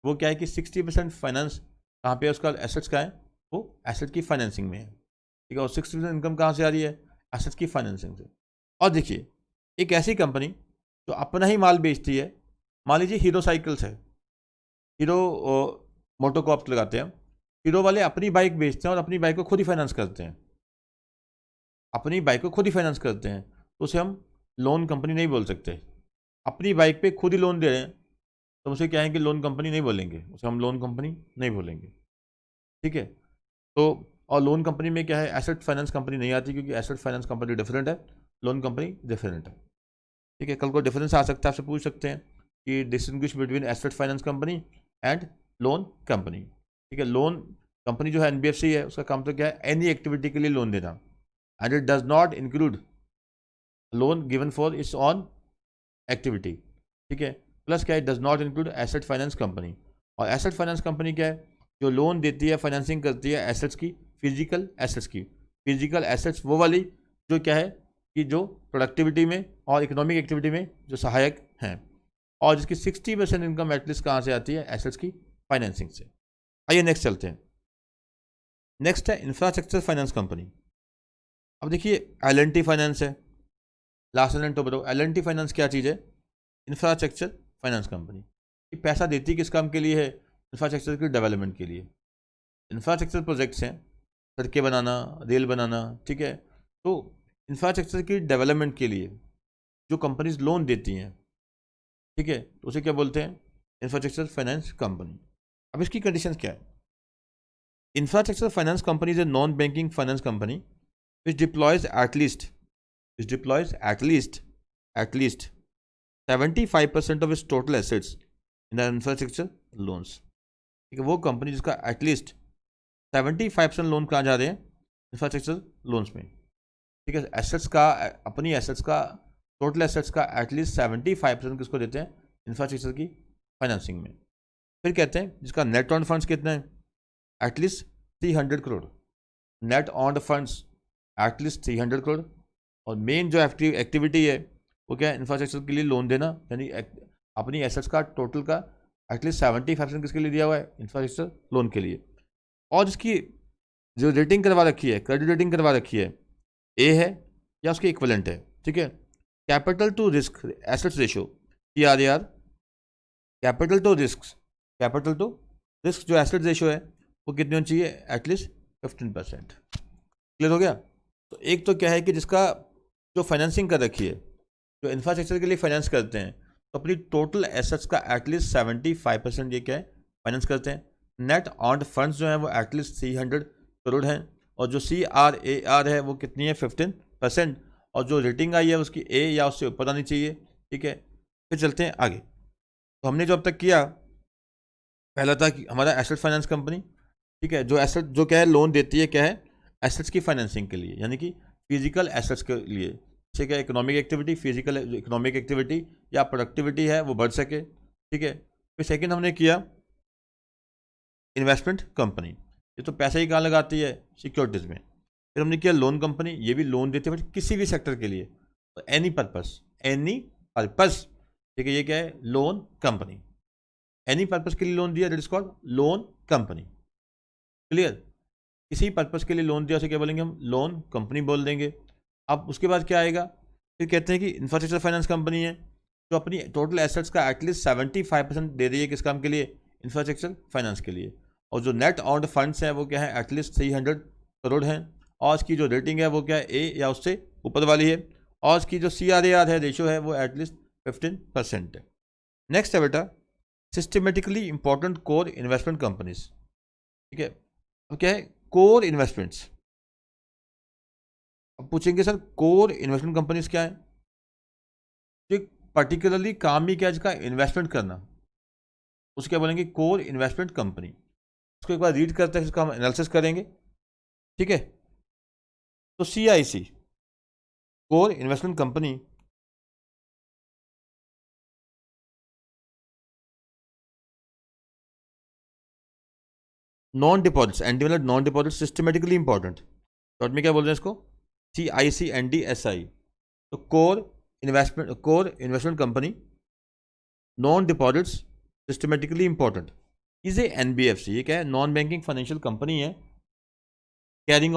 [SPEAKER 1] वो क्या है कि 60% फाइनेंस कहाँ पे है उसका, एसेट्स का है, वो एसेट की फाइनेंसिंग में है, ठीक है। और 60% इनकम कहाँ से आ रही है? एसेट्स की फाइनेंसिंग से। और देखिए, एक ऐसी कंपनी जो अपना ही माल बेचती है, मान लीजिए हीरो साइकिल्स है, हीरो मोटोकॉप्स लगाते हैं, हीरो वाले अपनी बाइक बेचते हैं और अपनी बाइक को खुद ही फाइनेंस करते हैं, अपनी बाइक को खुद ही फाइनेंस करते हैं, तो उसे हम लोन कंपनी नहीं बोल सकते। अपनी बाइक पे खुद ही लोन दे रहे हैं तो उसे क्या है कि लोन कंपनी नहीं बोलेंगे, उसे हम लोन कंपनी नहीं बोलेंगे, ठीक है। तो और लोन कंपनी में क्या है? एसेट फाइनेंस कंपनी नहीं आती, क्योंकि एसेट फाइनेंस कंपनी डिफरेंट है, लोन कंपनी डिफरेंट है, ठीक है। कल को डिफरेंस आ सकता है, आपसे पूछ सकते हैं कि distinguish between asset finance company and loan company, ठीक है। लोन कंपनी जो है एनबीएफसी है, उसका काम तो क्या है? एनी एक्टिविटी के लिए लोन देना, and it does not include loan given for its on activity, ठीक है। प्लस क्या है? Does not include asset finance company. और एसेट फाइनेंस कंपनी क्या है? जो लोन देती है, फाइनेंसिंग करती है एसेट्स की, फिजिकल एसेट्स की। फिजिकल एसेट्स वो वाली जो क्या है कि जो प्रोडक्टिविटी में और इकोनॉमिक एक्टिविटी में जो सहायक हैं, और जिसकी 60% इनकम एटलीस्ट कहाँ से आती है? एसेट्स की फाइनेंसिंग से। आइए नेक्स्ट चलते हैं। नेक्स्ट है इंफ्रास्ट्रक्चर फाइनेंस कंपनी। अब देखिए, एल फाइनेंस है, last and top. L finance क्या चीज़ है? Infrastructure finance company. ये पैसा देती किस काम के लिए है? इंफ्रास्ट्रक्चर के डेवलपमेंट के लिए। इंफ्रास्ट्रक्चर प्रोजेक्ट्स हैं, सड़कें बनाना, रेल बनाना, ठीक है। तो इंफ्रास्ट्रक्चर की डेवलपमेंट के लिए जो कंपनीज लोन देती हैं, ठीक है, तो उसे क्या बोलते हैं? Infrastructure finance company. अब इसकी कंडीशंस क्या है? Infrastructure finance company is a non banking finance company which deploys at least 75% of its total assets in the infrastructure loans, ठीक है। वो कंपनी जिसका एटलीस्ट 75% लोन कहाँ जा रहे हैं? इंफ्रास्ट्रक्चर लोन्स में, ठीक है। एसेट्स का, अपनी एसेट्स का, टोटल एसेट्स का एटलीस्ट 75% किसको देते हैं? इंफ्रास्ट्रक्चर की फाइनेंसिंग में। फिर कहते हैं जिसका नेट ऑन फंड्स कितना है? At least 300 crore. Net on funds at least 300 crore. और मेन जो एक्टिविटी है वो क्या है? इंफ्रास्ट्रक्चर के लिए लोन देना, यानी अपनी एसेट्स का टोटल का एटलीस्ट 75% किसके लिए दिया हुआ है? इंफ्रास्ट्रक्चर लोन के लिए। और जिसकी जो रेटिंग करवा रखी है, क्रेडिट रेटिंग करवा रखी है, ए है या उसके इक्वलेंट है, ठीक है। Capital to risk assets ratio, CRAR, capital to risk जो एसेट रेशो है वो कितनी होनी चाहिए? एटलीस्ट 15%। क्लियर हो गया? तो एक तो क्या है कि जिसका जो फाइनेंसिंग कर रखी है, जो इंफ्रास्ट्रक्चर के लिए फाइनेंस करते हैं, तो अपनी टोटल एसेट्स का एटलीस्ट 75% ये क्या है? फाइनेंस करते हैं। नेट ऑन फंड्स जो है वो एटलीस्ट 300 करोड़ हैं, और जो CRAR है वो कितनी है? 15%। और जो रेटिंग आई है उसकी A या उससे ऊपर आनी चाहिए, ठीक है। फिर चलते हैं आगे। तो हमने जो अब तक किया, पहला था कि हमारा एसेट फाइनेंस कंपनी, ठीक है, जो एसेट जो क्या है लोन देती है, क्या है? एसेट्स की फाइनेंसिंग के लिए, यानी कि फिजिकल एसेट्स के लिए, ठीक है। Economic activity, physical economic activity या प्रोडक्टिविटी है वो बढ़ सके, ठीक है। फिर सेकंड हमने किया इन्वेस्टमेंट कंपनी, ये तो पैसा ही कहाँ लगाती है? सिक्योरिटीज़ में। फिर हमने किया लोन कंपनी, ये भी लोन देती है बट किसी भी सेक्टर के लिए, तो एनी पर्पस, ठीक है। ये क्या है? Loan company. एनी पर्पस के लिए लोन दिया, that is called loan company. Clear? किसी पर्पस के लिए लोन दिया उसे क्या बोलेंगे हम? लोन कंपनी बोल देंगे। अब उसके बाद क्या आएगा? फिर कहते हैं कि इंफ्रास्ट्रक्चर फाइनेंस कंपनी है जो अपनी टोटल एसेट्स का एटलीस्ट 75% दे रही है किस काम के लिए? इंफ्रास्ट्रक्चर फाइनेंस के लिए। और जो नेट ऑन फंड्स हैं वो क्या है? एटलीस्ट 300 करोड़ हैं। और उसकी जो रेटिंग है वो क्या है? A या उससे ऊपर वाली है। और उसकी जो CRAR है, रेशो है, वो एटलीस्ट 15% है। नेक्स्ट है बेटा systematically important core investment companies, ठीक है। अब क्या है? कोर इन्वेस्टमेंट्स, अब पूछेंगे सर कोर इन्वेस्टमेंट कंपनीज क्या है? तो पर्टिकुलरली काम ही क्या है जिसका इन्वेस्टमेंट करना, उसको क्या बोलेंगे? Core investment company. इसको एक बार रीड करते हैं, इसका हम एनालिसिस करेंगे। ठीक है, तो CIC core investment company non deposits, ND मतलब non deposit, systematically important. Short में क्या बोल रहे हैं इसको? CICNDSI। तो core investment company non deposits systematically important is a NBFC। ये क्या है? नॉन बैंकिंग फाइनेंशियल कंपनी है। Carrying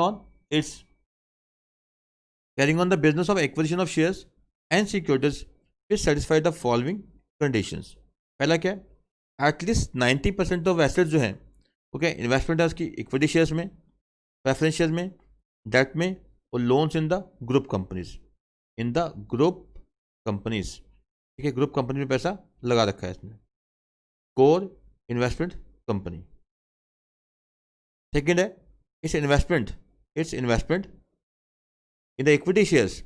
[SPEAKER 1] on the business of acquisition of shares and securities is satisfied the following conditions. पहला क्या है? एटलीस्ट 90% ऑफ एसेट जो है वो क्या इन्वेस्टमेंट है उसकी इक्विटी शेयर्स में, प्रेफरेंस शेयर्स में, डेट में, और loans in the group companies. ठीक है, ग्रुप कंपनी में पैसा लगा रखा है इसने, कोर इन्वेस्टमेंट कंपनी। सेकेंड है it's investment in the equity shares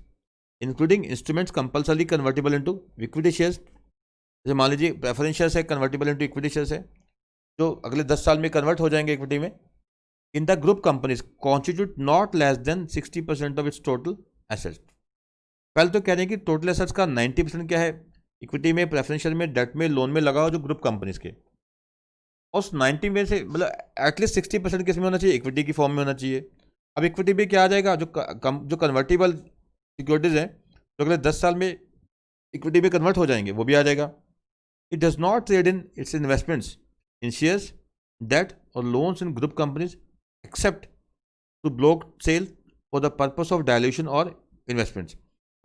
[SPEAKER 1] including instruments compulsory convertible into equity shares. जैसे मान लीजिए प्रेफरेंस शेयर्स है, कन्वर्टेबल इनटू इक्विटी शेयर्स है, जो अगले 10 साल में कन्वर्ट हो जाएंगे इक्विटी में। In the group companies constitute not less than 60% of its total assets. पहले तो कह रहे हैं कि टोटल एसेट्स का 90% क्या है? इक्विटी में, प्रेफरेंस शेयर में, डेट में, लोन में लगा हो जो ग्रुप कंपनीज के। उस 90 में से मतलब एटलीस्ट 60% किस में होना चाहिए? इक्विटी की फॉर्म में होना चाहिए। अब इक्विटी में क्या आ जाएगा? जो कन्वर्टेबल सिक्योरिटीज हैं जो अगले 10 साल में इक्विटी में कन्वर्ट हो जाएंगे, वो भी आ जाएगा। It does not trade in its investments in shares, debt और loans in group companies except to block sale for the purpose of dilution और इन्वेस्टमेंट्स।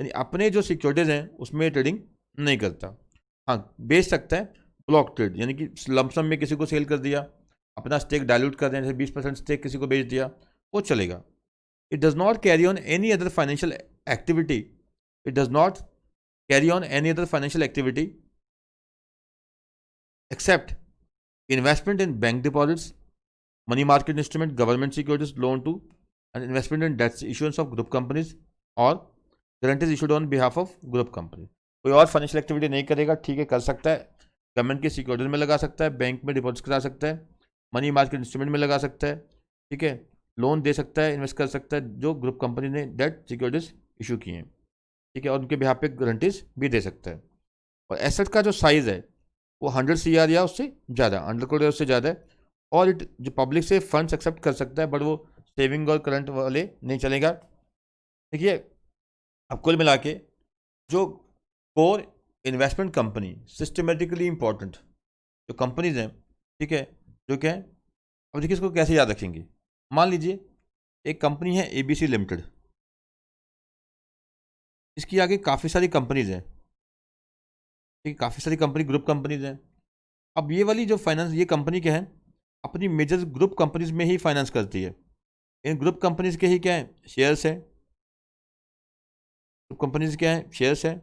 [SPEAKER 1] यानी अपने जो सिक्योरिटीज हैं उसमें ट्रेडिंग नहीं करता। हाँ, बेच सकता है ब्लॉक ट्रेड, यानी कि लमसम में किसी को सेल कर दिया, अपना स्टेक डायल्यूट कर दें, जैसे 20% स्टेक किसी को बेच दिया, वो चलेगा। It does not carry on any other financial activity except investment in bank deposits, money market instrument, government securities, loan to and investment in debts issuance of group companies और guarantees issued on behalf of group company. कोई और financial activity नहीं करेगा। ठीक है, कर सकता है, गवर्नमेंट की सिक्योरिटीज में लगा सकता है, बैंक में डिपॉजिट करा सकता है, मनी मार्केट इंस्ट्रूमेंट में लगा सकता है, ठीक है, लोन दे सकता है, इन्वेस्ट कर सकता है जो ग्रुप कंपनी ने डेट सिक्योरिटीज इशू की हैं, ठीक है, और उनके बिहाफ पे गारंटीज भी दे सकता है। और एसेट का जो साइज़ है वो 100 CR या उससे ज़्यादा, 100 करोड़ या उससे ज़्यादा है। और इट जो पब्लिक से फंड्स एक्सेप्ट कर सकता है, बट वो सेविंग और करंट वाले नहीं चलेगा। देखिए, अब कुल मिला के जो core investment company systematically important जो कंपनीज हैं, ठीक है, जो क्या है, अब देखिए इसको कैसे याद रखेंगे। मान लीजिए एक कंपनी है ABC लिमिटेड, इसकी आगे काफ़ी सारी कंपनीज हैं, ठीक है, काफ़ी सारी कंपनी ग्रुप कंपनीज हैं। अब ये वाली जो फाइनेंस, ये कंपनी क्या है, अपनी मेजर ग्रुप कंपनीज में ही फाइनेंस करती है। इन ग्रुप कंपनीज के ही क्या है, शेयर्स हैं, ग्रुप कंपनीज क्या है, शेयर्स हैं,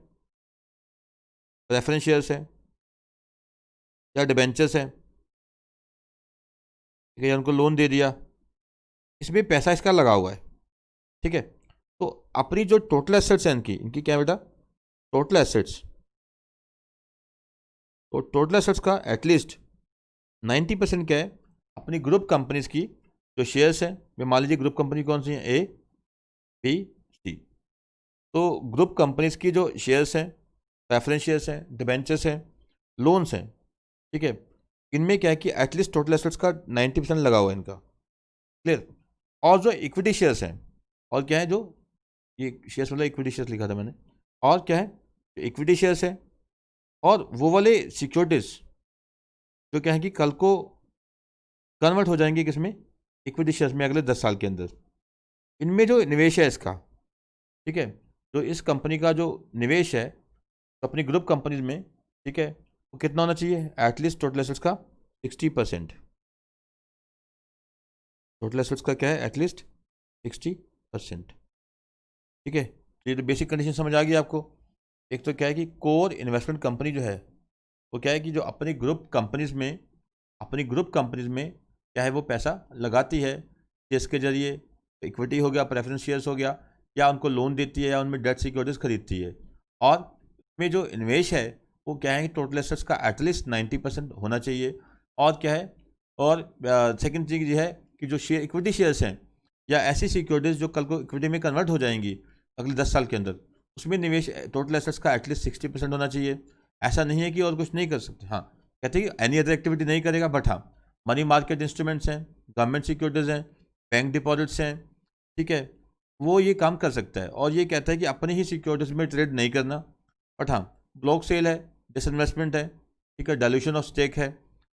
[SPEAKER 1] रेफरेंस शेयर्स हैं या डिबेंचर्स हैं, ठीक है, उनको लोन दे दिया, इसमें पैसा इसका लगा हुआ है, ठीक है। तो अपनी जो टोटल एसेट्स हैं इनकी क्या है बेटा, टोटल एसेट्स, तो टोटल एसेट्स का एटलीस्ट 90% क्या है, अपनी ग्रुप कंपनीज की जो शेयर्स हैं, वे मान लीजिए ग्रुप कंपनी कौन सी है, ABC। तो ग्रुप कंपनीज की जो शेयर्स हैं, प्रेफरेंस शेयर्स हैं, डिबेंचर्स हैं, लोन्स हैं, ठीक है, इनमें क्या है कि एटलीस्ट टोटल एसेट्स का 90% लगा हुआ है इनका, क्लियर। और जो इक्विटी शेयर्स हैं, और क्या है, जो ये शेयर्स मतलब इक्विटी शेयर्स लिखा था मैंने, और क्या है, इक्विटी शेयर्स है, और वो वाले सिक्योरिटीज जो क्या है कि कल को कन्वर्ट हो जाएंगे किसमें, इक्विटी शेयर्स में, अगले 10 साल के अंदर। इनमें जो निवेश है इसका, ठीक है, जो इस कंपनी का जो निवेश है तो अपनी ग्रुप कंपनीज में, ठीक है, वो कितना होना चाहिए, एटलीस्ट टोटल एसेट्स का 60%। टोटल एसेट्स का क्या है, एटलीस्ट 60%, ठीक है। तो ये तो बेसिक कंडीशन समझ आ गई आपको। एक तो क्या है कि कोर इन्वेस्टमेंट कंपनी जो है वो क्या है कि जो अपनी ग्रुप कंपनीज में क्या है वो पैसा लगाती है, जिसके जरिए इक्विटी हो गया, प्रेफरेंस शेयर्स हो गया, या उनको लोन देती है या उनमें डेट सिक्योरिटीज खरीदती है। और इसमें जो निवेश है वो क्या है कि टोटल एसेट्स का एटलीस्ट 90% होना चाहिए। और क्या है, और सेकंड चीज़ ये है कि जो शेयर इक्विटी शेयर्स हैं या ऐसी सिक्योरिटीज जो कल को इक्विटी में कन्वर्ट हो जाएंगी अगले 10 साल के अंदर, उसमें निवेश टोटल एसेट्स का एटलीस्ट 60% होना चाहिए। ऐसा नहीं है कि और कुछ नहीं कर सकते, हाँ कहते हैं कि एनी अदर एक्टिविटी नहीं करेगा, बट हाँ मनी मार्केट इंस्ट्रूमेंट्स हैं, गवर्नमेंट सिक्योरिटीज़ हैं, बैंक डिपॉजिट्स हैं, ठीक है, वो ये काम कर सकता है। और ये कहता है कि अपनी ही सिक्योरिटीज़ में ट्रेड नहीं करना, बट हाँ ब्लॉक सेल है, डिसइन्वेस्टमेंट है, ठीक है, डाइल्यूशन ऑफ स्टेक है,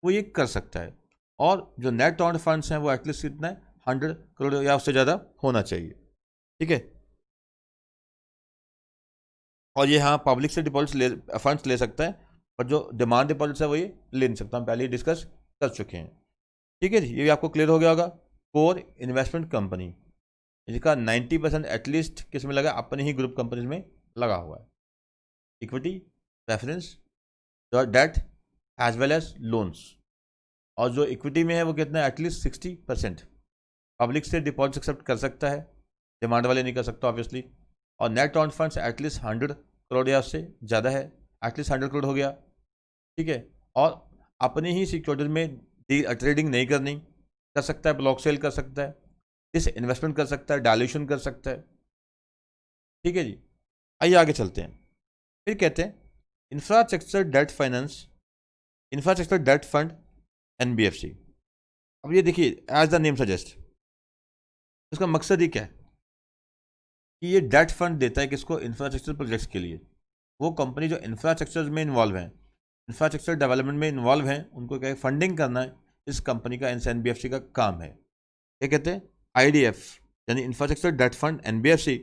[SPEAKER 1] वो ये कर सकता है। और जो नेट ऑन फंड्स हैं वो एटलीस्ट कितना है 100 करोड़ या उससे ज़्यादा होना चाहिए, ठीक है। और ये हाँ पब्लिक से डिपॉजिट्स ले फंड्स ले सकता है, पर जो डिमांड डिपॉजिट्स है वो ये ले नहीं सकता, हम पहले ही डिस्कस कर चुके हैं, ठीक है जी। ये भी आपको क्लियर हो गया होगा। कोर इन्वेस्टमेंट कंपनी, इसका 90% एटलीस्ट किस में लगा, अपने ही ग्रुप कंपनीज में लगा हुआ है। Equity, preference, debt as well as loans. और जो इक्विटी में है वो कितना है, एटलीस्ट 60%। पब्लिक से डिपॉजिट एक्सेप्ट कर सकता है, डिमांड वाले नहीं कर सकता ऑब्वियसली। और net on funds at least 100 crore या उससे ज़्यादा है, एटलीस्ट 100 करोड़ हो गया, ठीक है। और अपनी ही सिक्योरिटीज में ट्रेडिंग नहीं करनी, कर सकता है ब्लॉक सेल कर सकता है, इस इन्वेस्टमेंट कर सकता है, डायल्यूशन कर सकता है, ठीक है जी। आइए आगे चलते हैं। फिर कहते हैं infrastructure debt finance, infrastructure debt fund, NBFC. अब ये देखिए एज द नेम सजेस्ट, इसका मकसद ही क्या है कि ये डेट फंड देता है किसको, इंफ्रास्ट्रक्चर प्रोजेक्ट्स के लिए। वो कंपनी जो इंफ्रास्ट्रक्चर में इन्वॉल्व हैं, इंफ्रास्ट्रक्चर डेवलपमेंट में इन्वॉल्व हैं, उनको क्या फंडिंग करना है, इस कंपनी का एनबीएफसी का काम है। क्या कहते हैं, आईडीएफ यानी infrastructure debt fund NBFC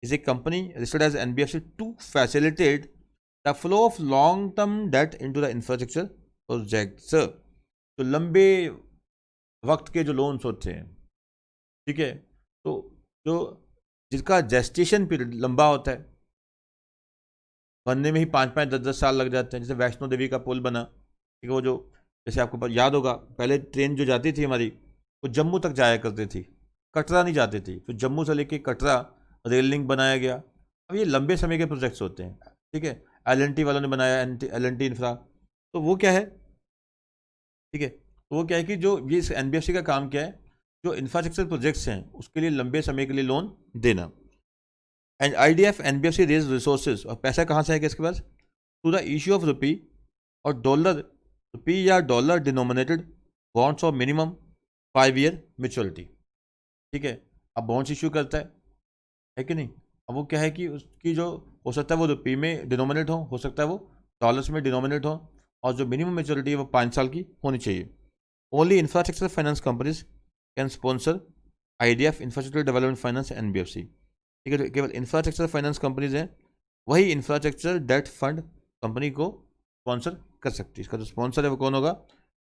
[SPEAKER 1] is a company registered as NBFC to facilitate the flow of long term debt into the infrastructure projects. तो लंबे वक्त के जो लोन्स होते हैं, ठीक है, तो जो जिसका जेस्टेशन पीरियड लंबा होता है, बनने में ही 5-5 10-10 साल लग जाते हैं। जैसे वैष्णो देवी का पुल बना, ठीक है, वो जो जैसे आपको याद होगा पहले ट्रेन जो जाती थी हमारी वो जम्मू तक जाया करती थी, कटरा नहीं जाती थी, फिर जम्मू से लेके कटरा रेल लिंक बनाया गया। अब ये लंबे समय के प्रोजेक्ट्स होते हैं, ठीक है, एलएनटी वालों ने बनाया, एलएनटी इंफ्रा। तो वो क्या है, ठीक है, तो वो क्या है कि जो ये एनबीएफसी का काम क्या है, जो इंफ्रास्ट्रक्चर प्रोजेक्ट्स हैं उसके लिए लंबे समय के लिए लोन देना। And IDF NBFC raise resources, और पैसा कहाँ से आएगा इसके पास, to the issue of rupee और डॉलर, रुपी या dollar denominated bonds of minimum 5 year maturity, ठीक है। अब बॉन्ड्स इश्यू करता है कि नहीं, अब वो क्या है कि उसकी जो हो सकता है वो रुपी में डिनोमिनेट हो सकता है वो डॉलर्स में डिनोमिनेट हो, और जो मिनिमम मेच्योरिटी है वो 5 साल की होनी चाहिए। Only infrastructure finance companies can sponsor IDF infrastructure development finance NBFC, ठीक है। केवल इंफ्रास्ट्रक्चर फाइनेंस कंपनीज हैं वही इंफ्रास्ट्रक्चर डेट फंड कंपनी को स्पॉन्सर कर सकती है। इसका जो स्पॉन्सर है वो कौन होगा,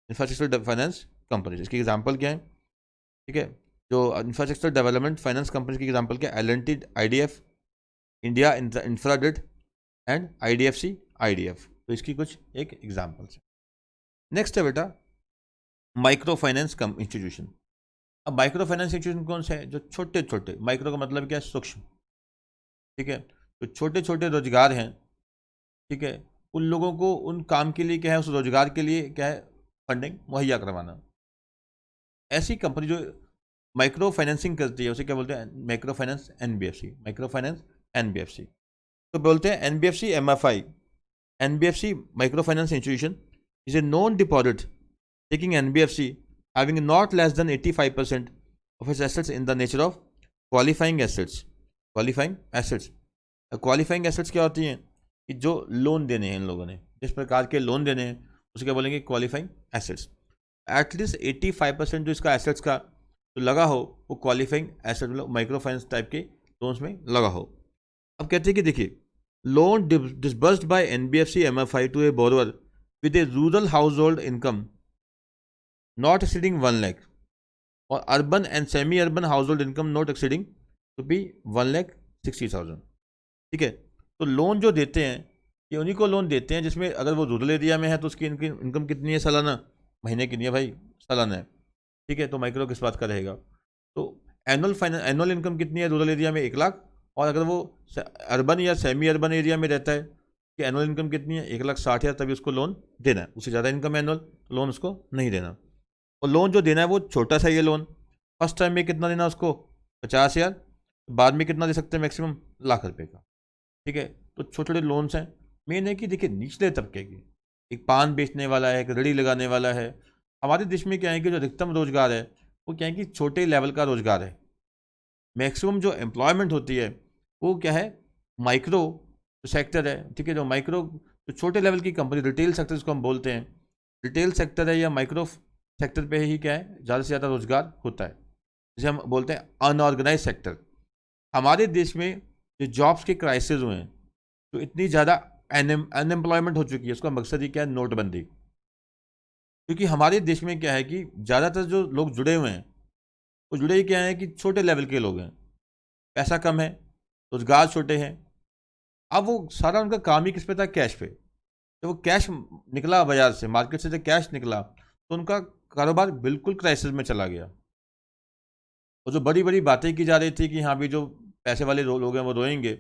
[SPEAKER 1] इंफ्रास्ट्रक्चर फाइनेंस कंपनीज। इसकी एग्जांपल क्या है, ठीक है, जो इंफ्रास्ट्रक्चर डेवलपमेंट फाइनेंस कंपनी की एग्जांपल क्या है, LNT, IDF, India Infradebt and IDFC IDF. तो इसकी कुछ एक एग्जांपल्स है। नेक्स्ट है बेटा माइक्रो फाइनेंस इंस्टीट्यूशन। अब माइक्रो फाइनेंस इंस्टीट्यूशन कौन से हैं, जो छोटे छोटे, माइक्रो का मतलब क्या है, सूक्ष्म, ठीक है, तो छोटे छोटे रोजगार हैं, ठीक है, उन लोगों को उन काम के लिए क्या है, उस रोजगार के लिए क्या है, फंडिंग मुहैया करवाना। ऐसी कंपनी जो माइक्रो फाइनेंसिंग करती है उसे क्या बोलते हैं, micro finance NBFC, micro finance NBFC. तो बोलते हैं NBFC MFI, NBFC micro finance institution is a non deposit taking NBFC having not less than 85% of its assets in the nature of qualifying assets. qualifying assets, qualifying assets क्या होती हैं कि जो loan देने हैं इन लोगों ने, जिस प्रकार के लोन देने हैं उसे क्या बोलेंगे, क्वालिफाइंग एसेट्स। एटलीस्ट 85% जो इसका एसेट्स का तो लगा हो वो क्वालिफाइंग एसेट मतलब माइक्रो फाइनेंस टाइप के लोन्स में लगा हो। अब कहते हैं कि देखिए loan disbursed by NBFC MFI to a borrower with a rural house hold income not exceeding 1 lakh और urban and semi urban house hold income not exceeding to be 1,60,000, ठीक है। तो लोन जो देते हैं ये उन्हीं को लोन देते हैं जिसमें अगर वो रूरल एरिया में है तो उसकी इनकम कितनी है सालाना, महीने की नहीं है भाई, सालाना है, ठीक है। तो माइक्रो किस बात का रहेगा, तो एनुअल इनकम कितनी है रूरल एरिया में, 1 लाख और अगर वो अर्बन या सेमी अर्बन एरिया में रहता है कि एनुअल इनकम कितनी है 1,60,000, तभी उसको लोन देना है। उससे ज़्यादा इनकम एनुअल तो लोन उसको नहीं देना। और लोन जो देना है वो छोटा सा ये लोन, फर्स्ट टाइम में कितना देना उसको 50,000, बाद में कितना दे सकते हैं मैक्सिमम ₹1,00,000 का। ठीक है, तो छोटे छोटे लोन्स हैं। मेन है कि देखिए निचले तबके की, एक पान बेचने वाला है, एक रेड़ी लगाने वाला है। हमारे देश में क्या है कि जो अधिकतम रोजगार है वो क्या है कि छोटे लेवल का रोजगार है। मैक्सिमम जो एम्प्लॉयमेंट होती है वो क्या है, माइक्रो सेक्टर है। ठीक है, जो माइक्रो जो छोटे लेवल की कंपनी, रिटेल सेक्टर जिसको हम बोलते हैं, रिटेल सेक्टर है या माइक्रो सेक्टर पे ही क्या है ज़्यादा से ज़्यादा रोजगार होता है, जिसे हम बोलते हैं अनऑर्गेनाइज सेक्टर। हमारे देश में जो जॉब्स के क्राइसिस हुए हैं, तो इतनी ज़्यादा अनएम्प्लॉयमेंट हो चुकी है, उसका मकसद ही क्या है, नोटबंदी। क्योंकि हमारे देश में क्या है कि ज़्यादातर जो लोग जुड़े हुए हैं वो जुड़े ही क्या है कि छोटे लेवल के लोग हैं, पैसा कम है, रोजगार छोटे हैं। अब वो सारा उनका काम ही किस पे था, कैश पे। जब वो कैश निकला बाजार से, मार्केट से जब कैश निकला, तो उनका कारोबार बिल्कुल क्राइसिस में चला गया। और जो बड़ी बड़ी बातें की जा रही थी कि हाँ भी जो पैसे वाले लोग हैं वो रोएंगे,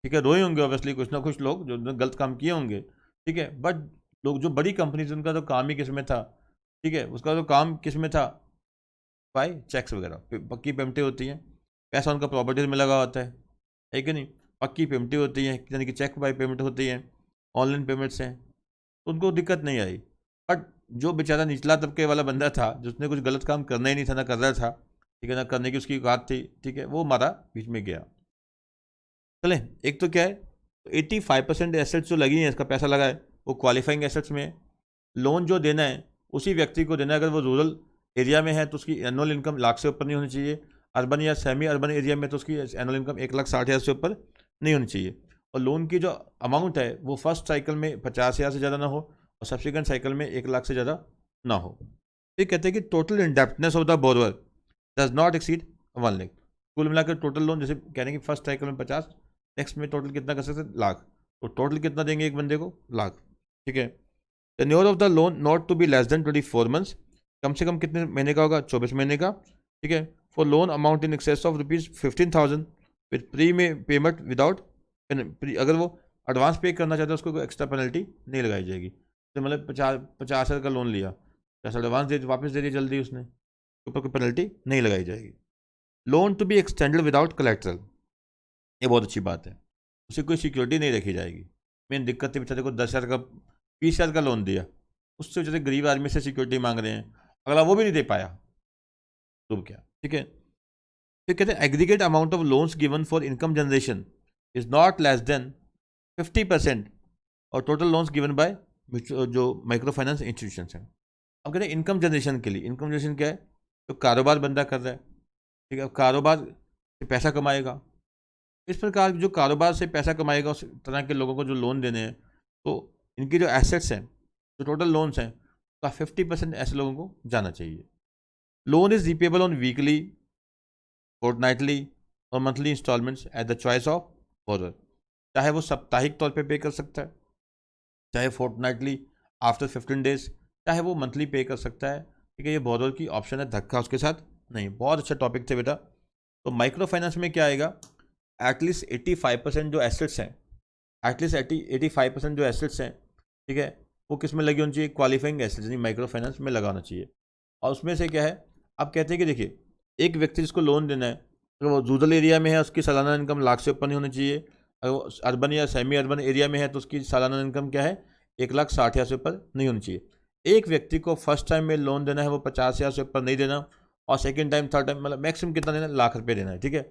[SPEAKER 1] ठीक है, रोए होंगे ऑब्वियसली कुछ ना कुछ लोग जो गलत काम किए होंगे, ठीक है, बट लोग जो बड़ी कंपनीज उनका तो काम ही किस में था, ठीक है, उसका तो काम किस में था, बाय चेक्स वगैरह, पक्की पेमेंटें होती हैं, पैसा उनका प्रॉपर्टीज में लगा होता है कि नहीं, पक्की पेमेंटें होती हैं, यानी कि चेक बाय पेमेंट होती हैं, ऑनलाइन पेमेंट्स हैं, तो उनको दिक्कत नहीं आई। बट जो बेचारा निचला तबके वाला बंदा था, जिसने कुछ गलत काम करना ही नहीं था, ना कर रहा था, ठीक है, ना करने की उसकी बात थी, ठीक है, वो मारा बीच में गया। चले, एक तो क्या है, 85% एसेट्स जो लगी हैं, इसका पैसा लगा है, वो क्वालिफाइंग एसेट्स में है। लोन जो देना है उसी व्यक्ति को देना है। अगर वो रूरल एरिया में है तो उसकी एनुअल इनकम लाख से ऊपर नहीं होनी चाहिए। अर्बन या सेमी अर्बन एरिया में तो उसकी एनुअल इनकम 1,60,000 से ऊपर नहीं होनी चाहिए। और लोन की जो अमाउंट है वो फर्स्ट साइकिल में 50,000 से ज़्यादा ना हो और सब्सिक्वेंट साइकिल में 1,00,000 से ज़्यादा ना हो। ये कहते हैं कि total indebtedness of the borrower does not exceed 1,00,000। कुल मिलाकर टोटल लोन, जैसे कहने की फर्स्ट साइकिल में 50, नेक्स्ट में टोटल कितना कर सकते हैं, लाख, तो टोटल कितना देंगे एक बंदे को, लाख। ठीक है, tenure of the loan not to be less than 24 months, कम से कम कितने महीने का होगा, 24 महीने का। ठीक है, for loan amount in excess of ₹15,000 with pre में पेमेंट विदाउट, अगर वो एडवांस पे करना चाहता है उसको कोई एक्स्ट्रा पेनल्टी नहीं लगाई जाएगी। तो मतलब 50,000 का लोन लिया, 50 एडवांस दे वापस दे दिया जल्दी, उसने ऊपर कोई पेनल्टी नहीं लगाई जाएगी। Loan to be extended without collateral, ये बहुत अच्छी बात है, उसे कोई सिक्योरिटी नहीं रखी जाएगी। मेन दिक्कत है बेचारे को 10,000 का 20,000 का लोन दिया, उससे बेचारे गरीब आदमी से सिक्योरिटी मांग रहे हैं, अगला वो भी नहीं दे पाया तो क्या। ठीक है, फिर कहते हैं aggregate amount of loans given for income generation is not less than 50% और टोटल लोन्स गिवन बाय जो माइक्रो फाइनेंस इंस्टीट्यूशन हैं। अब कहते हैं इनकम जनरेशन के लिए, इनकम जनरेशन क्या है, तो कारोबार बंदा कर रहा है, ठीक है, कारोबार से पैसा कमाएगा। इस प्रकार जो कारोबार से पैसा कमाएगा उस तरह के लोगों को जो लोन देने हैं, तो इनकी जो एसेट्स हैं, जो टोटल लोन्स हैं, का 50% ऐसे लोगों को जाना चाहिए। Loan is repayable on weekly, fortnightly और monthly instalments at the choice of borrower. चाहे वो साप्ताहिक तौर पे कर सकता है, चाहे फोर्टनाइटली आफ्टर 15 डेज, चाहे वो मंथली पे कर सकता है। ठीक है, ये बोरर की ऑप्शन है, धक्का उसके साथ नहीं। बहुत अच्छा टॉपिक थे बेटा। तो माइक्रो फाइनेंस में क्या आएगा, एटलीस्ट 85% जो एसेट्स हैं, एटलीस्ट 85% जो एसेट्स हैं, ठीक है, वो किस में लगी होनी चाहिए, क्वालिफाइंग एसेट्स यानी माइक्रो फाइनेंस में लगाना चाहिए। और उसमें से क्या है, आप कहते हैं कि देखिए एक व्यक्ति जिसको लोन देना है, अगर वो रूरल एरिया में है उसकी सालाना इनकम लाख से ऊपर नहीं होनी चाहिए। अगर वो अर्बन या सेमी अर्बन एरिया में है तो उसकी सालाना इनकम क्या है, 1,60,000 से ऊपर नहीं होनी चाहिए। एक व्यक्ति को फर्स्ट टाइम में लोन देना है वो 50,000 से ऊपर नहीं देना, और सेकेंड टाइम थर्ड टाइम मतलब मैक्सिमम कितना देना है, ₹1,00,000 देना है। ठीक है,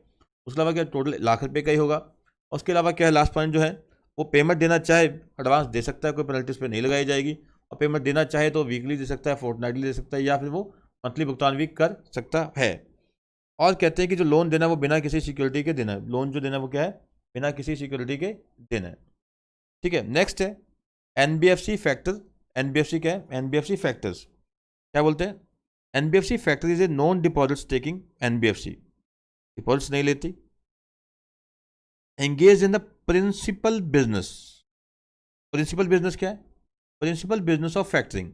[SPEAKER 1] उसके अलावा क्या टोटल ₹1,00,000 का ही होगा। और उसके अलावा क्या है, लास्ट पॉइंट जो है, वो पेमेंट देना चाहे एडवांस दे सकता है, कोई पेनल्टी उस पर नहीं लगाई जाएगी। और पेमेंट देना चाहे तो वीकली दे सकता है, फोर्टनाइटली दे सकता है, या फिर वो मंथली भुगतान भी कर सकता है। और कहते हैं कि जो लोन देना है वो बिना किसी सिक्योरिटी के देना है। लोन जो देना है वो क्या है, बिना किसी सिक्योरिटी के देना है। ठीक है, नेक्स्ट है एनबीएफसी फैक्टर। एनबीएफसी क्या है, एनबीएफसी फैक्टर्स क्या बोलते हैं, NBFC factor is a non deposit taking NBFC, deposits नहीं लेती। Engage in the principal business, principal business क्या है, principal business of factoring,